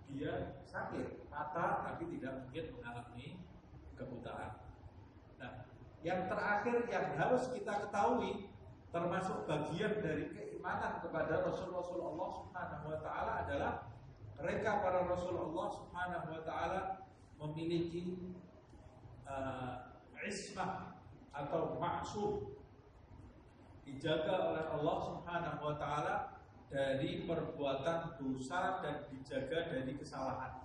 dia sakit mata tapi tidak mungkin mengalami kebutaan. Nah, yang terakhir yang harus kita ketahui, termasuk bagian dari keimanan kepada Rasul-Rasul Allah Subhanahu wa taala adalah mereka para Rasul Allah Subhanahu wa taala memiliki ismah atau maksum, dijaga oleh Allah Subhanahu wa taala dari perbuatan dosa dan dijaga dari kesalahan.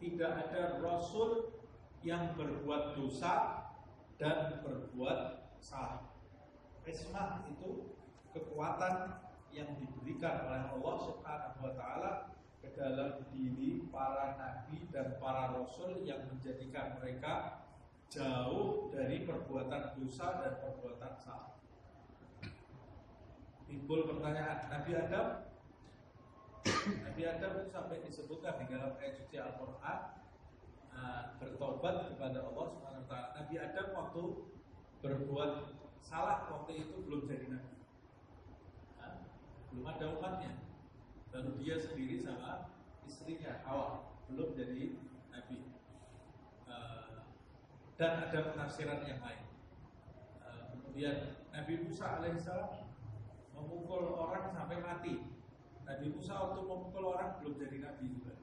Tidak ada Rasul yang berbuat dosa dan berbuat salah. Ismah itu kekuatan yang diberikan oleh Allah Subhanahu wa taala ke dalam diri para nabi dan para rasul yang menjadikan mereka jauh dari perbuatan dosa dan perbuatan salah. Timbul pertanyaan, Nabi Adam itu sampai disebutkan di dalam ayat suci Al-Quran bertobat kepada Allah Subhanahu wa taala. Nabi Adam waktu berbuat salah waktu itu belum jadi nabi, belum ada umatnya, lalu dia sendiri sama istrinya Hawa belum jadi nabi. Dan ada penafsiran yang lain. Kemudian Nabi Musa alaihissalam memukul orang sampai mati. Nabi Musa waktu memukul orang belum jadi nabi juga.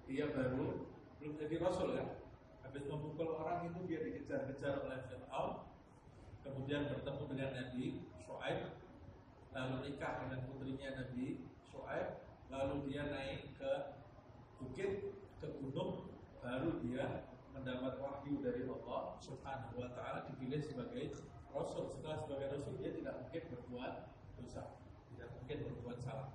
Dia belum jadi rasul kan. Habis memukul orang itu dia dikejar-kejar oleh Fir'aun. Kemudian bertemu dengan Nabi Syuaib, lalu nikah dengan putrinya Nabi Syuaib, lalu dia naik ke bukit, ke gunung, baru dia mendapat wahyu dari Allah Subhanahu wa taala, dipilih sebagai rasul. Setelah sebagai rasul dia tidak mungkin berbuat dosa, tidak mungkin berbuat salah.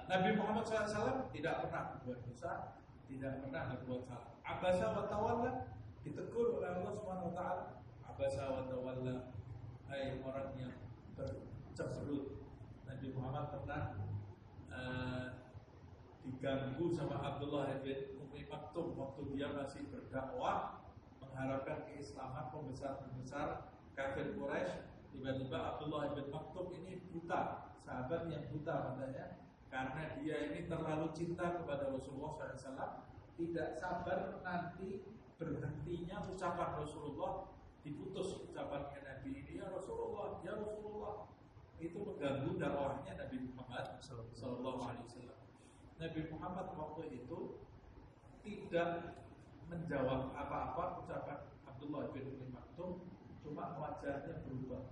Nabi Muhammad SAW tidak pernah berbuat dosa, tidak pernah berbuat salah. Abasa wa tawalla, ditegur oleh Allah Subhanahu wa taala. Abasa wa tawalla, hai orang yang cemberut. Nabi Muhammad pernah diganggu sama Abdullah bin Umi Maktum waktu dia masih berdakwah mengharapkan keislaman pembesar-pembesar kafir Quraisy. Tiba-tiba Abdullah bin Maktum ini buta, sahabat yang buta katanya, karena dia ini terlalu cinta kepada Rasulullah SAW, tidak sabar nanti berhentinya ucapan Rasulullah, diputus ucapannya Nabi ini, ya Rasulullah, ya Rasulullah. Itu mengganggu dakwahnya Nabi Muhammad SAW. Nabi Muhammad waktu itu tidak menjawab apa-apa ucapan Abdullah bin Umi Maktum, cuma wajahnya berubah.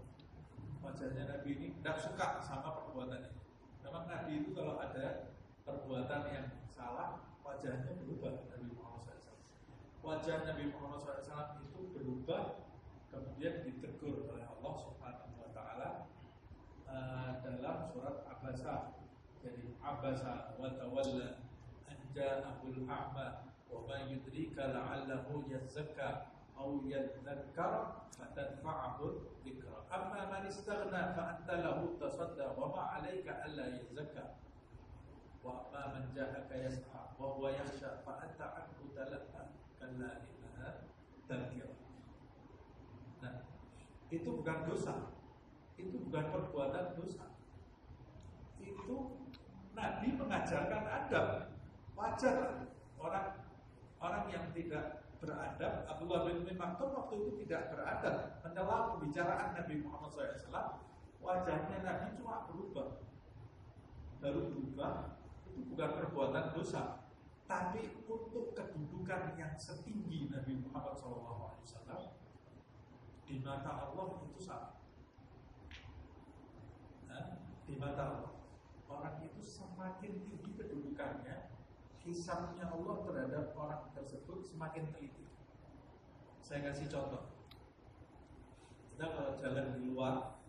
Wajahnya Nabi ini tidak suka sama perbuatan ini. Memang Nabi itu kalau ada perbuatan yang salah, wajahnya berubah. Nabi Muhammad SAW. Wajah Nabi Muhammad SAW itu berubah, kemudian ditegur oleh Allah Subhanahu Wa Taala dalam surat Abasa. Jadi Abasa wa tawalla an ja'ahul a'ma wa ma yudrika la'allahu yazakka aw yadhakkar fatanfa'ahu dzikra amma man istaghna fa anta lahu tasadda wa ma 'alaika alla yazakka wa amma man ja'aka yas'a wa huwa yakhsha fa anta 'anhu talaqqa kalla innaha tadhkirah. Nah, itu bukan dosa. Itu bukan perbuatan dosa. Itu Nabi mengajarkan adab. Wajar orang yang tidak beradab. Abdullah bin Umi Maktum waktu itu tidak beradab, mencela pembicaraan Nabi Muhammad SAW. Wajahnya Nabi cuma berubah. Baru berubah, itu bukan perbuatan dosa, tapi untuk kedudukan yang setinggi Nabi Muhammad SAW di mata Allah itu salah. Di mata Allah, orang itu semakin tinggi kedudukannya, hisabnya Allah terhadap orang tersebut semakin teliti. Saya kasih contoh. Kita kalau jalan di luar,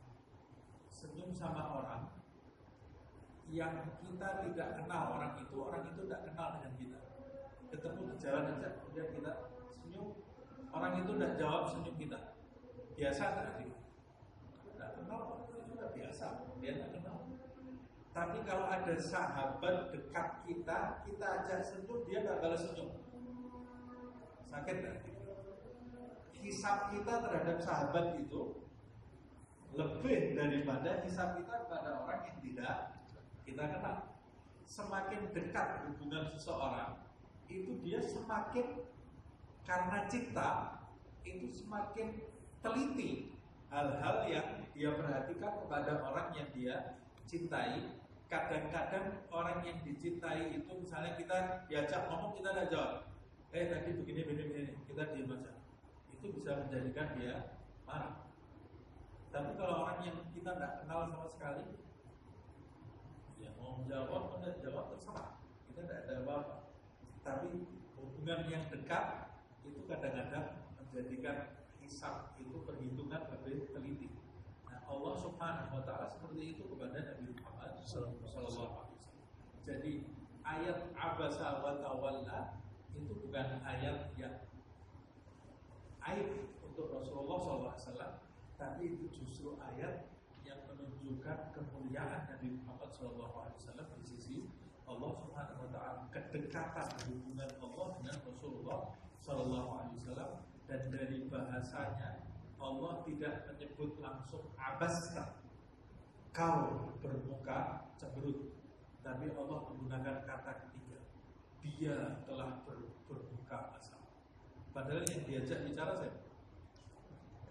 senyum sama orang yang kita tidak kenal, orang itu tidak kenal dengan kita. Ketemu di jalan aja, kemudian kita senyum, orang itu tidak jawab senyum kita. Biasa tadi. Tidak kenal, itu sudah biasa. Dia tidak kenal. Tapi kalau ada sahabat dekat kita ajak senyum, dia tidak balas senyum. Sakit kan? Hisab kita terhadap sahabat itu lebih daripada hisab kita kepada orang yang tidak kita kenal. Semakin dekat hubungan seseorang, itu dia semakin, karena cinta, itu semakin teliti hal-hal yang dia perhatikan kepada orang yang dia cintai. Kadang-kadang orang yang dicintai itu, misalnya kita diajak ngomong, kita tidak jawab. Tadi begini, kita diam aja. Itu bisa menjadikan dia marah. Tapi kalau orang yang kita tidak kenal sama sekali, ya mau jawab, tidak jawab terserah. Kita tidak ada apa-apa. Tapi hubungan yang dekat itu kadang-kadang menjadikan hisab itu perhitungan lebih teliti. Nah, Allah Subhanahu Wa Taala seperti itu kepada Nabi Muhammad Sallallahu Alaihi Wasallam. Jadi ayat Abasa wa Tawalla itu bukan ayat yang aib untuk Rasulullah SAW, tapi itu justru ayat yang menunjukkan kemuliaan Nabi Muhammad SAW di sisi Allah Subhanahu Wa Taala, kedekatan hubungan Allah dengan Rasulullah SAW. Dan dari bahasanya Allah tidak menyebut langsung abasta, kau bermuka cemberut, tapi Allah menggunakan kata ketiga, dia telah bermuka asal. Padahal yang diajak bicara siapa?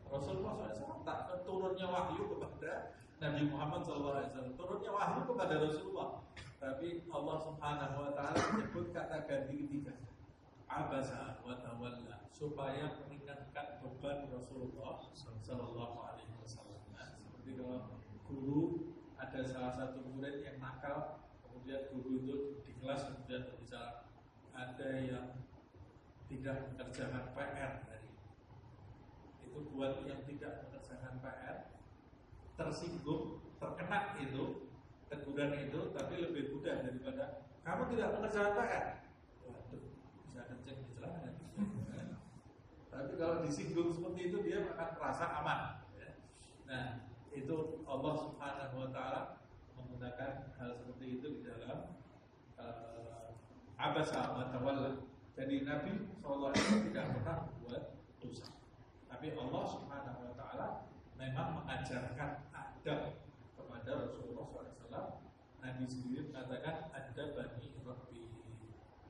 Rasulullah SAW. Tak turunnya wahyu kepada Nabi Muhammad SAW, turunnya wahyu kepada Rasulullah, tapi Allah Subhanahu Wa Taala menyebut kata ganti ketiga, abasa wa tawalla, supaya meringankan beban Rasulullah Sallallahu Alaihi Wasallam. Seperti kalau guru, ada salah satu murid yang nakal, kemudian guru itu di kelas kemudian berbicara, ada yang tidak mengerjakan PR hari ini. Itu buat yang tidak mengerjakan PR tersinggung, terkena itu teguran itu, tapi lebih mudah daripada kamu tidak mengerjakan PR. Waduh, bisa kenceng di celana. Tapi kalau disinggung seperti itu dia akan merasa aman. Nah, Itu Allah Subhanahu wa taala menggunakan hal seperti itu di dalam abasa wa tawalla. Jadi Nabi SAW tidak pernah membuat dosa. Tapi Allah Subhanahu wa taala memang mengajarkan adab kepada Rasulullah SAW. Nabi sendiri mengatakan ada bani Rabbi,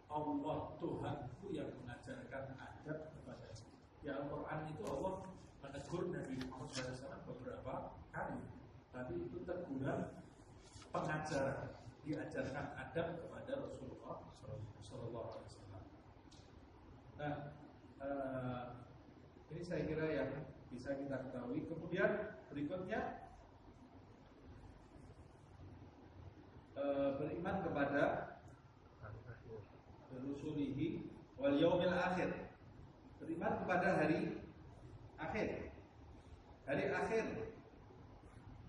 Allah Tuhanku yang mengajarkan adab kepada. Di Al-Quran itu Allah menegur Nabi Muhammad SAW beberapa kali, tapi itu teguran pengajaran, diajarkan adab kepada Rasulullah SAW. Nah, ini saya kira yang bisa kita ketahui. Kemudian berikutnya beriman kepada rusulihi wal yaumil akhir. Beriman kepada hari akhir. Hari akhir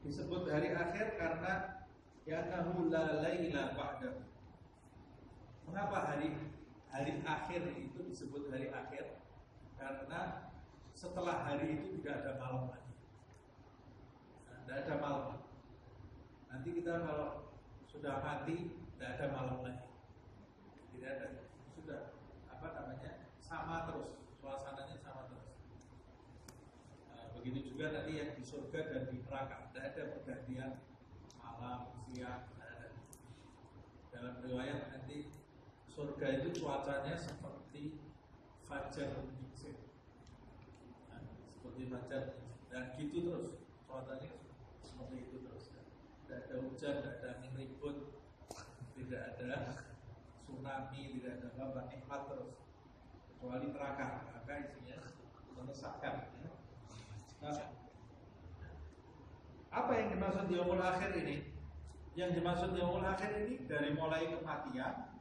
disebut hari akhir karena ya'nahu la laila ba'da. Mengapa hari akhir itu disebut hari akhir? Karena setelah hari itu tidak ada malam lagi. Tidak ada malam. Nanti kita kalau sudah mati tidak ada malam lagi. Tidak ada. Sudah sama terus, suasananya sama terus. Begitu juga nanti yang di surga dan di neraka, tidak ada pergantian malam, siang, tidak ada. Dalam riwayat nanti surga itu cuacanya seperti fajar menyingsit, seperti fajar dan gitu terus, cuacanya seperti itu terus. Tidak ada hujan, tidak ada angin ribut, tidak ada tsunami, tidak ada apa, nikmat terus. Kecuali neraka isinya menyesakkan. Nah, apa yang dimaksud yaumul akhir ini? Yang dimaksud yaumul akhir ini dari mulai kematian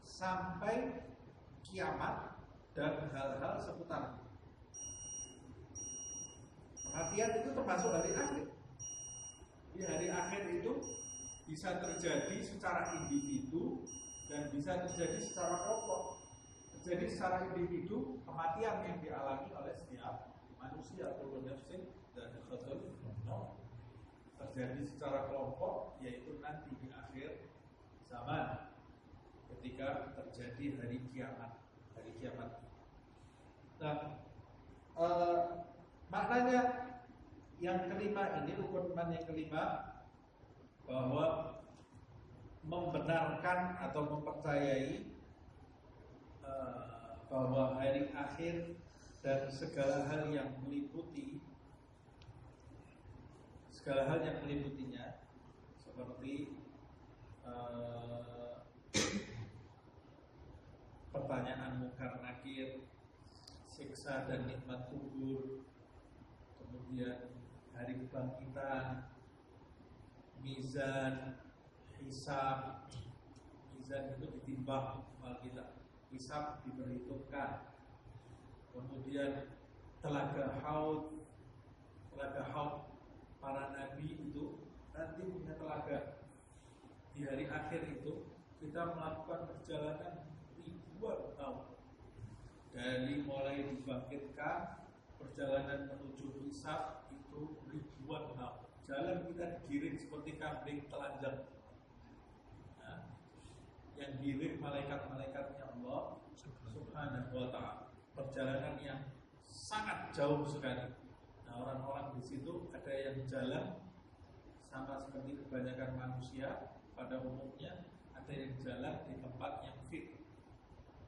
sampai kiamat dan hal-hal seputar. Kematian itu termasuk hari akhir. Di hari akhir itu bisa terjadi secara individu dan bisa terjadi secara kelompok. Terjadi secara individu, kematian yang dialami oleh setiap manusia atau nafsin dan khatul. Terjadi secara kelompok, yaitu nanti di akhir zaman ketika terjadi hari kiamat. Nah, maknanya yang kelima ini, rukun iman yang kelima, bahwa membenarkan atau mempercayai bahwa hari akhir dan segala hal yang meliputinya seperti pertanyaan mungkar nakir, siksa dan nikmat kubur, kemudian hari kebangkitan, mizan, hisab. Mizan itu ditimbang amal kita, hisab diperhitungkan. Kemudian telaga haud para nabi itu nanti punya telaga. Di hari akhir itu kita melakukan perjalanan ribuan tahun, dari mulai dibangkitkan, perjalanan menuju hisab itu ribuan tahun. Jalan kita digiring seperti kambing telanjang. Nah, yang giring malaikat-malaikatnya Allah Subhanahu wa ta'ala. Perjalanan yang sangat jauh sekali. Nah, orang-orang di situ ada yang jalan sama seperti kebanyakan manusia pada umumnya, ada yang jalan di tempat yang fit.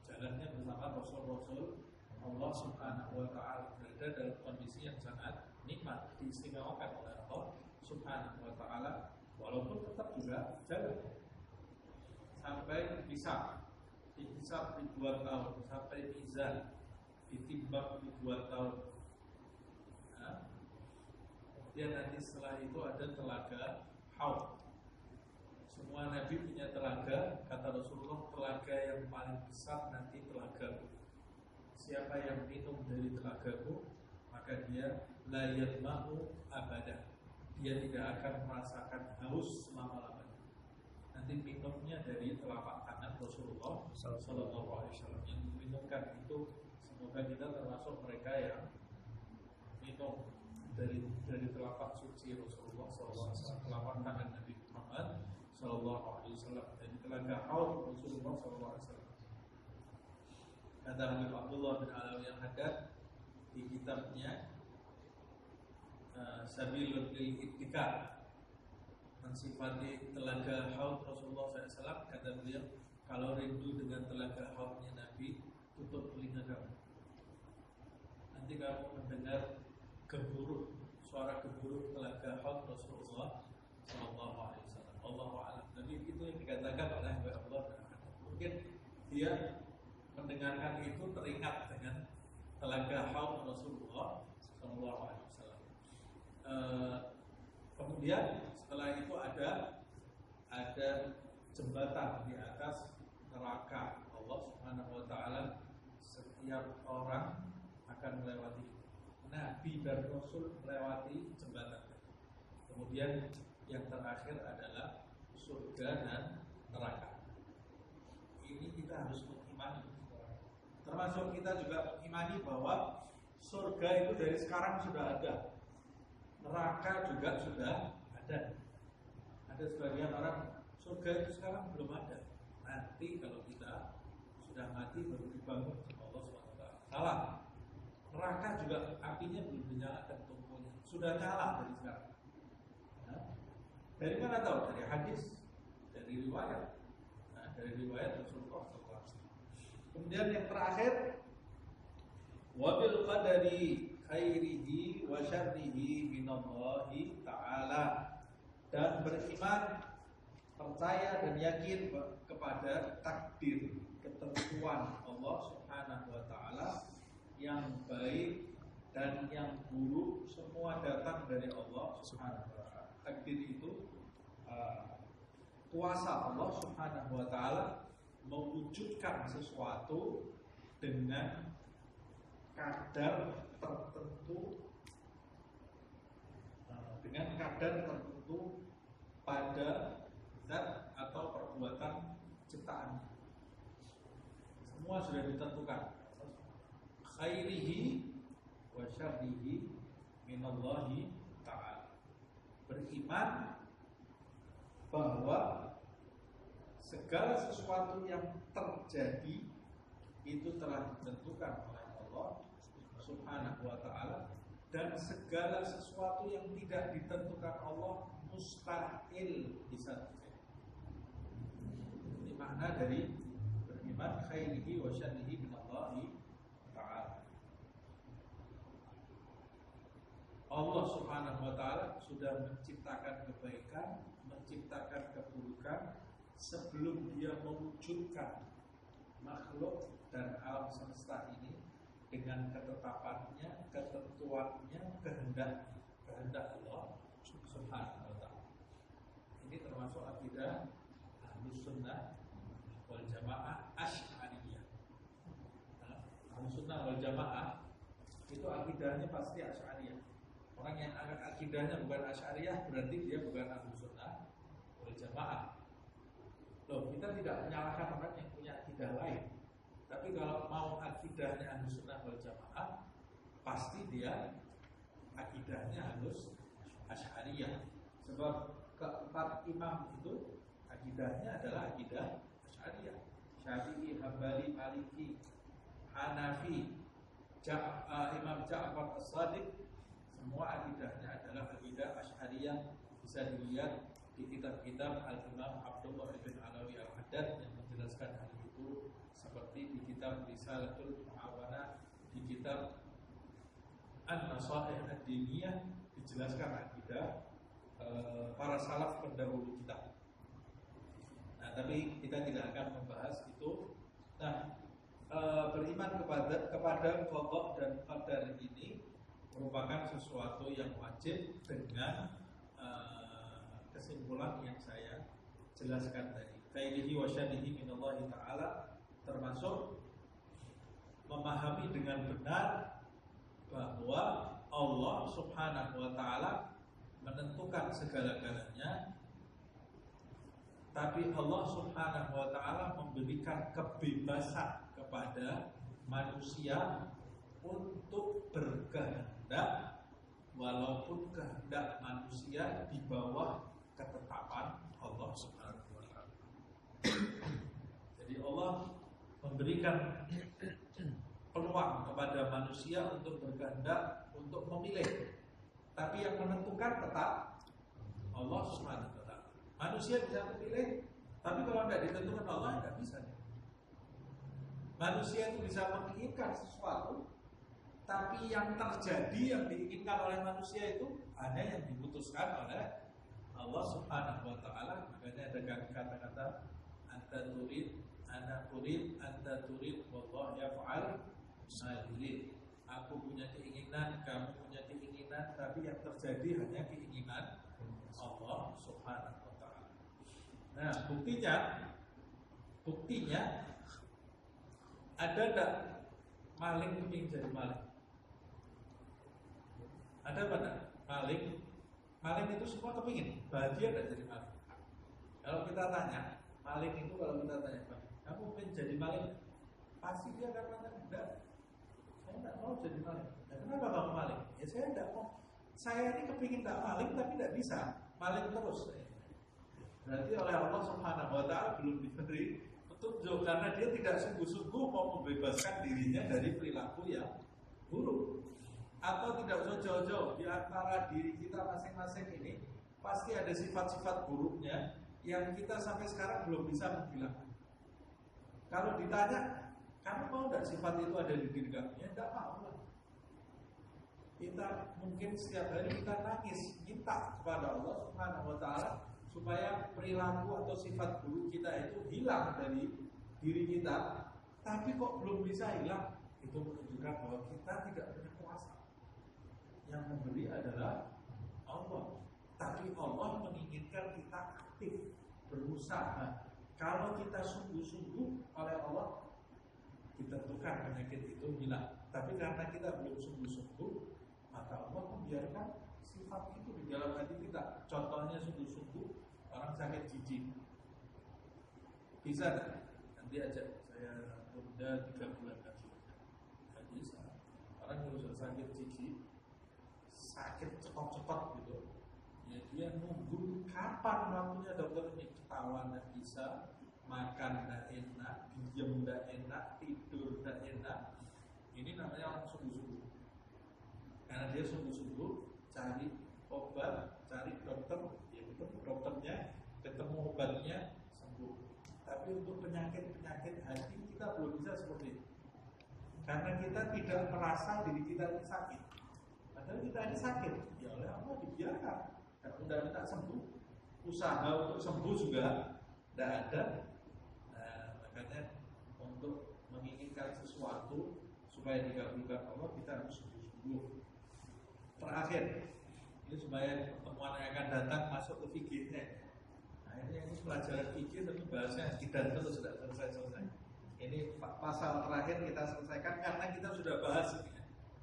Jalannya bersama Rasul-Rasul Allah Subhanahu wa ta'ala, berada dalam kondisi yang sangat nikmat, diistimewakan oleh Allah Subhanahu wa ta'ala, walaupun tetap juga jalan sampai bisa dihisab ribuan tahun, sampai mizan ditimbang ribuan tahun. Nah, kemudian nanti setelah itu ada telaga haud. Semua nabi punya telaga. Kata Rasulullah, telaga yang paling besar nanti telagaku. Siapa yang minum dari telagaku, maka dia la yadma'u abada, dia tidak akan merasakan haus selama-lamanya. Nanti minumnya dari telapak tangan Rasulullah Sallallahu Alaihi Wasallam. Yang diminumkan itu, semoga kita termasuk mereka yang minum dari telapak suci Rasulullah SAW, telapak tangan Nabi Muhammad SAW, dari telaga haud Rasulullah SAW. Kata Habib Abdullah bin Alawi yang Haddad di kitabnya Sabilul Ittikar, mensifati telaga haud Rasulullah SAW, kata beliau, kalau rindu dengan telaga haudnya Nabi, tutup telinga kamu. Nanti kamu mendengar gemuruh, suara gemuruh telaga haud Rasulullah SAW. Allahu a'lam. Nabi itu yang dikatakan oleh Allah. Mungkin dia mendengarkan itu teringat dengan telaga haud Rasulullah SAW. Kemudian setelah itu ada jembatan di atas neraka Allah Subhanahu wa taala. Setiap orang akan melewati, Nabi dan Rasul melewati jembatan. Kemudian yang terakhir adalah surga dan neraka. Ini kita harus mengimani. Termasuk kita juga mengimani bahwa surga itu dari sekarang sudah ada, neraka juga sudah ada. Ada sebagian orang surga itu sekarang belum ada. Nanti kalau kita sudah mati baru dibangun sama Allah SWT. Salah. Neraka juga apinya belum dinyalakan tungkunya, sudah nyala dari sekarang. Nah, dari mana tahu? Dari hadis, dari riwayat. Nah, dari riwayat Rasulullah SAW. Kemudian yang terakhir, wabil qadari khairihi wa syarrihi minallahi ta'ala, dan beriman, percaya dan yakin kepada takdir, ketentuan Allah Subhanahu wa taala, yang baik dan yang buruk semua datang dari Allah Subhanahu wa taala. Takdir itu kuasa Allah Subhanahu wa taala mewujudkan sesuatu dengan kadar tertentu, pada zat atau perbuatan ciptaannya. Semua sudah ditentukan. Khairihi wa syarrihi minallahi ta'ala. Beriman bahwa segala sesuatu yang terjadi itu telah ditentukan oleh Allah Subhanahu wa taala, dan segala sesuatu yang tidak ditentukan Allah mustahil bisa terjadi. Ini makna dari beriman khairihi wa syarrihi minallahi ta'ala. Allah Subhanahu wa taala sudah menciptakan kebaikan, menciptakan keburukan sebelum Dia mewujudkan makhluk dan alam semesta ini dengan ketetapannya, ketentuannya, kehendak Allah Subhanahu wa taala. Ini termasuk akidah Ahlus Sunnah wal Jamaah Asy'ariyah. Ahlus Sunnah wal Jamaah itu akidahnya pasti Asy'ariyah. Orang yang akidahnya bukan Asy'ariyah berarti dia bukan Ahlus Sunnah wal Jamaah. Loh, kita tidak menyalahkan orang yang punya akidah lain. Tapi kalau mau akidahnya Ahlus Sunnah wal Jamaah, pasti dia akidahnya Ahlus Asy'ariyah. Sebab keempat imam itu akidahnya adalah akidah Asy'ariyah. Syafi'i, Hambali, Maliki, Hanafi, Imam Ja'far As-Shadiq, semua akidahnya adalah akidah Asy'ariyah. Bisa dilihat di kitab-kitab Al-Imam Abdullah bin Alawi Al-Haddad yang menjelaskan hal itu, seperti di kitab Risalatul Mu'awanah, di kitab An-Nasaih Ad-Diniyah dijelaskan akidah para salaf pendahulu kita. Nah, tapi kita tidak akan membahas itu. Nah, beriman kepada qada dan qadar ini merupakan sesuatu yang wajib dengan kesimpulan yang saya jelaskan tadi. Khairihi wa syarrihi minallahi ta'ala, termasuk memahami dengan benar bahwa Allah Subhanahu wa taala menentukan segala-galanya, tapi Allah Subhanahu wa taala memberikan kebebasan kepada manusia untuk berkehendak walaupun kehendak manusia di bawah ketetapan Allah Subhanahu wa taala. Jadi Allah memberikan peluang kepada manusia untuk berkehendak, untuk memilih. Tapi yang menentukan tetap Allah Subhanahu wa taala. Manusia bisa memilih, tapi kalau tidak ditentukan Allah tidak bisa. Manusia itu bisa menginginkan sesuatu, tapi yang terjadi, yang diinginkan oleh manusia itu hanya yang diputuskan oleh Allah Subhanahu wa taala. Makanya ada kata-kata anta turid, ana urid, anta turid, wallahu yaf'al ma yurid. Aku punya keinginan, kamu punya keinginan, tapi yang terjadi hanya keinginan Allah Subhanahu wa taala. Nah, buktinya ada enggak maling ingin jadi maling? Ada apa enggak? Maling itu semua kepingin bahagia enggak jadi maling? Kalau kita tanya, maling itu kalau kita tanya, kamu ingin jadi maling? Pasti dia akan mengatakan, enggak, saya enggak mau jadi maling. Ya, kenapa kamu maling? Ya saya enggak mau. Saya ini kepingin enggak maling tapi enggak bisa, maling terus. Berarti oleh Allah Subhanahu wa taala belum diberi petunjuk, karena dia tidak sungguh-sungguh mau membebaskan dirinya dari perilaku yang buruk. Atau tidak usah jauh-jauh, di antara diri kita masing-masing ini pasti ada sifat-sifat buruknya yang kita sampai sekarang belum bisa menghilangkan. Kalau ditanya, kamu mau tidak sifat itu ada di diri kamu? Ya tidak mau lah. Kita mungkin setiap hari kita nangis, minta kepada Allah Subhanahu wa taala supaya perilaku atau sifat buruk kita itu hilang dari diri kita, tapi kok belum bisa hilang. Itu menunjukkan bahwa kita tidak punya kuasa. Yang memberi adalah Allah, tapi Allah menginginkan kita aktif, berusaha. Kalau kita sungguh-sungguh oleh Allah ditentukan penyakit itu hilang, tapi karena kita belum sungguh-sungguh, maka Allah membiarkan sifat itu di dalam hati kita. Contohnya sungguh-sungguh orang sakit jijik, bisa nggak? Nanti aja saya tunda 3 bulan lagi. Nggak bisa. Orang yang sudah sakit jijik, sakit cepat-cepat gitu, ya dia nunggu kapan waktunya dokter ini. Ketawa nggak bisa, makan nggak enak, diem nggak enak, tidur nggak enak. Ini namanya orang sungguh-sungguh, karena dia sungguh-sungguh cari obat, cari dokter, ya betul, dokternya ketemu obatnya sembuh. Tapi untuk penyakit-penyakit hati kita belum bisa seperti itu, karena kita tidak merasa diri kita ini sakit. Padahal kita ini sakit, ya oleh Allah dibiarkan. Kalau tidak minta sembuh, usaha untuk sembuh juga tidak ada. Nah, makanya untuk menginginkan sesuatu supaya dikabulkan Allah, kita harus sungguh-sungguh. Terakhir, ini supaya pertemuan yang akan datang masuk ke fikihnya. Nah, ini pelajaran fikih, tapi bahasnya tidak terus sudah selesai. Ini pasal terakhir kita selesaikan karena kita sudah bahas ini.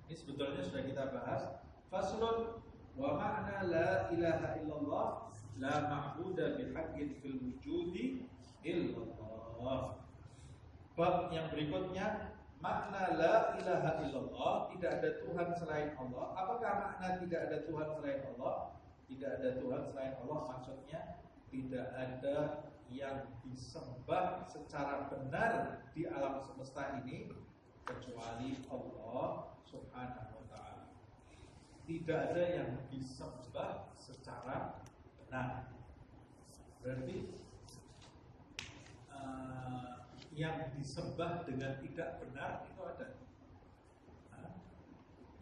Ini sebetulnya sudah kita bahas. Faslun wa ma'na la ilaha illallah la ma'budu bihaqqin fil wujudi illallah. Bab yang berikutnya, makna la ilaha illallah, tidak ada Tuhan selain Allah. Apakah makna tidak ada Tuhan selain Allah? Tidak ada Tuhan selain Allah maksudnya tidak ada yang disembah secara benar di alam semesta ini kecuali Allah Subhanahu wa ta'ala. Tidak ada yang disembah secara benar. Berarti yang disembah dengan tidak benar itu ada.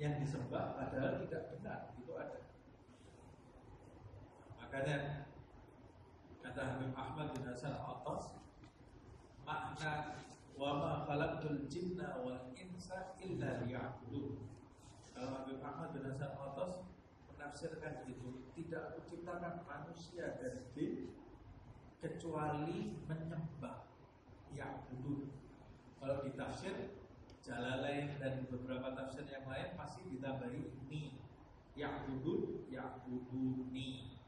Yang disembah padahal tidak benar itu ada. Makanya kata Habib Ahmad bin Hasan Al-Attas, makna wa ma khalaqtul jinna wal insa illa liya'budun. Kalau Habib Ahmad bin Hasan Al-Attas menafsirkan itu, tidak aku ciptakan manusia dan jin kecuali menyembah, ya'budun. Kalau ditafsir Jalalain dan beberapa tafsir yang lain pasti ditambahi ni, ya'budun, ya'buduni.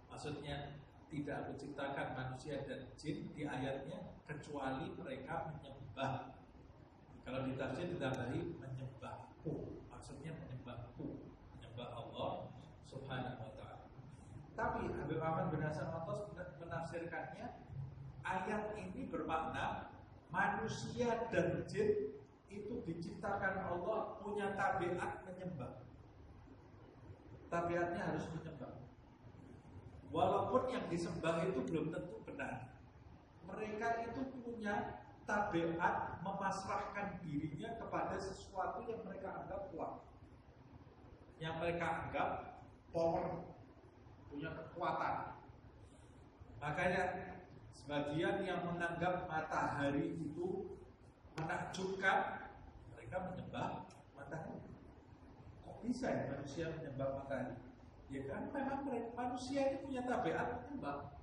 Maksudnya tidak aku ciptakan manusia dan jin di ayatnya kecuali mereka menyembah. Kalau ditafsir ditambahi menyembahku, maksudnya menyembahku, menyembah Allah. Muhammad bin Hasan Attas menafsirkannya, ayat ini bermakna manusia dan jin itu diciptakan Allah punya tabiat menyembah. Tabiatnya harus menyembah. Walaupun yang disembah itu belum tentu benar. Mereka itu punya tabiat memasrahkan dirinya kepada sesuatu yang mereka anggap kuat, yang mereka anggap power, punya kekuatan. Makanya sebagian yang menganggap matahari itu menakjubkan, mereka menyembah matahari. Kok bisa ya manusia menyembah matahari? Ya kan memang manusia itu punya tabiat menyembah.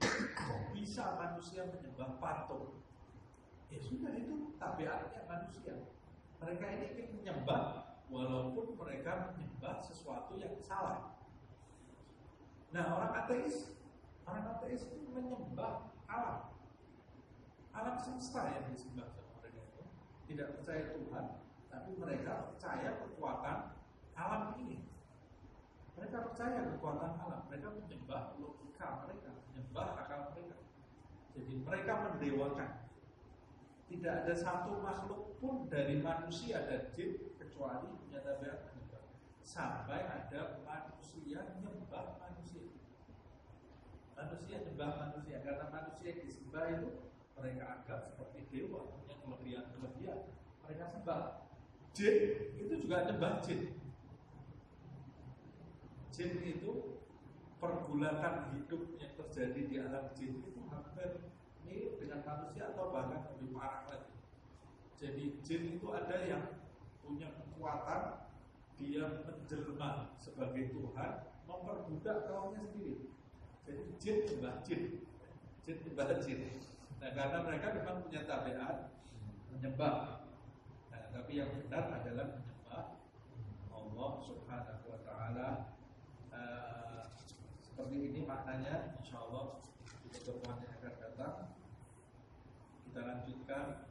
Kok bisa manusia menyembah patung? Ya sudah, itu tabiatnya manusia. Mereka ini ingin menyembah walaupun mereka menyembah sesuatu yang salah. Nah, orang ateis itu menyembah alam. Alam semesta yang disembah sama mereka itu. Tidak percaya Tuhan, tapi mereka percaya kekuatan alam ini. Mereka percaya kekuatan alam. Mereka menyembah logika mereka, menyembah akal mereka. Jadi mereka mendewakan. Tidak ada satu makhluk pun dari manusia dan jin kecuali punya tabiat menyembah. Sampai ada manusia menyembah manusia. Manusia menyembah manusia karena manusia yang disembah itu mereka anggap seperti dewa, punya kelebihan. Mereka sembah. Jin itu juga menyembah jin. Jin itu pergulatan hidup yang terjadi di alam jin itu hampir mirip dengan manusia atau bahkan lebih parah lagi. Jadi jin itu ada yang punya kekuatan, dia menjelma sebagai Tuhan, memperbudak kaumnya sendiri. Jadi jin menyembah jin, jin menyembah jin. Nah, karena mereka memang punya tabiat menyembah. Nah, tapi yang benar adalah menyembah Allah Subhanahu wa Ta'ala. Seperti ini maknanya, insya Allah di pertemuan yang akan datang. Kita lanjutkan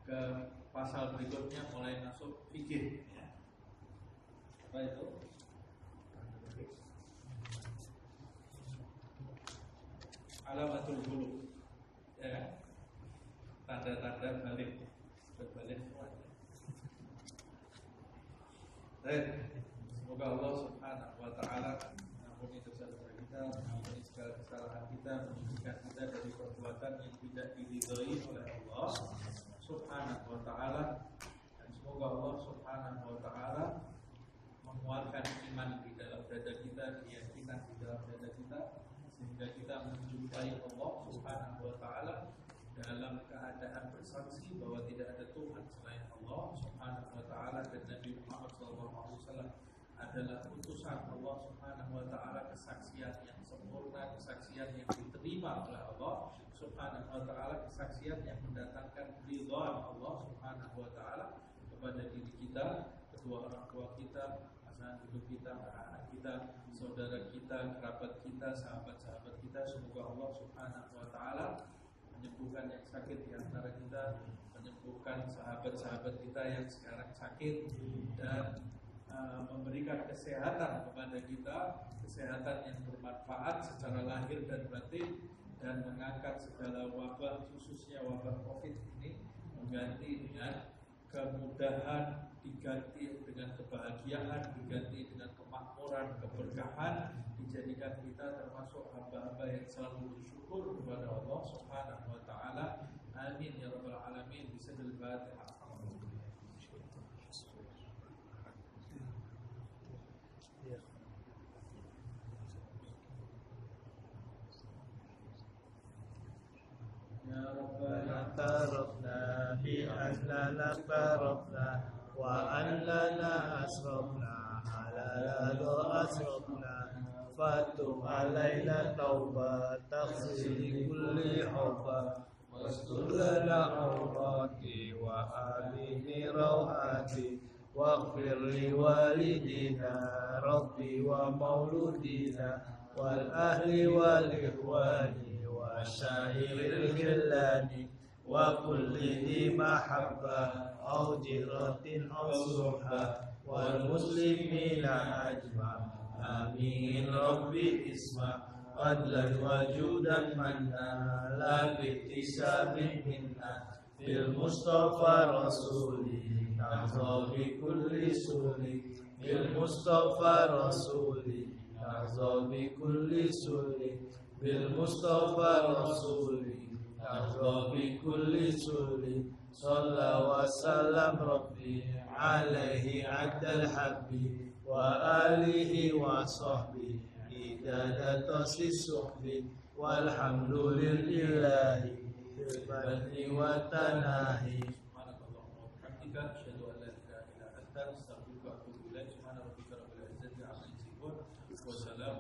ke pasal berikutnya, mulai masuk fikih. Apa itu? Alamatul bulugh, ya, tanda-tanda balik, berbalik semuanya. Baik, semoga Allah Subhanahu wa Ta'ala mengampuni dosa-dosa kita, mengampuni segala kesalahan kita, menyucikan kita dari perbuatan yang tidak diridhai oleh Allah Subhanahu wa Ta'ala, dan semoga Allah Subhanahu wa Ta'ala menguatkan iman di dalam dada kita, keyakinan di dalam dada kita, sehingga kita menjumpai Allah Subhanahu wa Ta'ala dalam keadaan bersaksi bahwa tidak ada Tuhan selain Allah Subhanahu wa Ta'ala, dan Nabi Muhammad SAW adalah utusan Allah Subhanahu wa Ta'ala, kesaksian yang sempurna, kesaksian yang diterima oleh Allah Subhanahu wa Ta'ala, kesaksian yang mendatangkan ridha Allah Subhanahu wa Ta'ala kepada diri kita, kedua orang tua kita, pasangan hidup kita, anak kita, saudara kita, kerabat kita, sahabat-sahabat kita. Semoga Allah Subhanahu wa Ta'ala menyembuhkan yang sakit di antara kita, menyembuhkan sahabat-sahabat kita yang sekarang sakit, dan memberikan kesehatan kepada kita, kesehatan yang bermanfaat secara lahir dan batin, dan mengangkat segala wabah, khususnya wabah COVID ini, mengganti dengan kemudahan, diganti dengan kebahagiaan, diganti dengan kemakmuran, keberkahan, dijadikan kita termasuk hamba-hamba yang selalu bersyukur kepada Allah Subhanahu wa Ta'ala. Amin ya rabbal alamin. Bismillahil Fatihah. Ya Rabbana tarafna bi annana tarafna wa annana asrafna ala asrafna fatub alaina tauba taghfir kulli hubba wastur lana awrati wa amini rawhati waghfir li walidina rabbi wa mauludina wal ahli wal ikhwani وشائر الخلان وكل ذي محبة أو جرة أو صحبة والمسلمين أجمع آمين ربي اسمع عدلا وجودا منا لا باكتساب منا بالمصطفى رسولي نحظى بكل سولي بالمصطفى رسولي نحظى بكل سولي بالمصطفى رسولي نحظى بكل سولي صلى وسلم ربي عليه عد الحب وآله وصحبه إدادة الصحب والحمد لله في البدء والتناهي. سبحانك اللهم وبحمدك أشهد أن لا إله إلا أنت أستغفرك وأتوب إليك. سبحان ربك رب العزة عما يصفون وسلام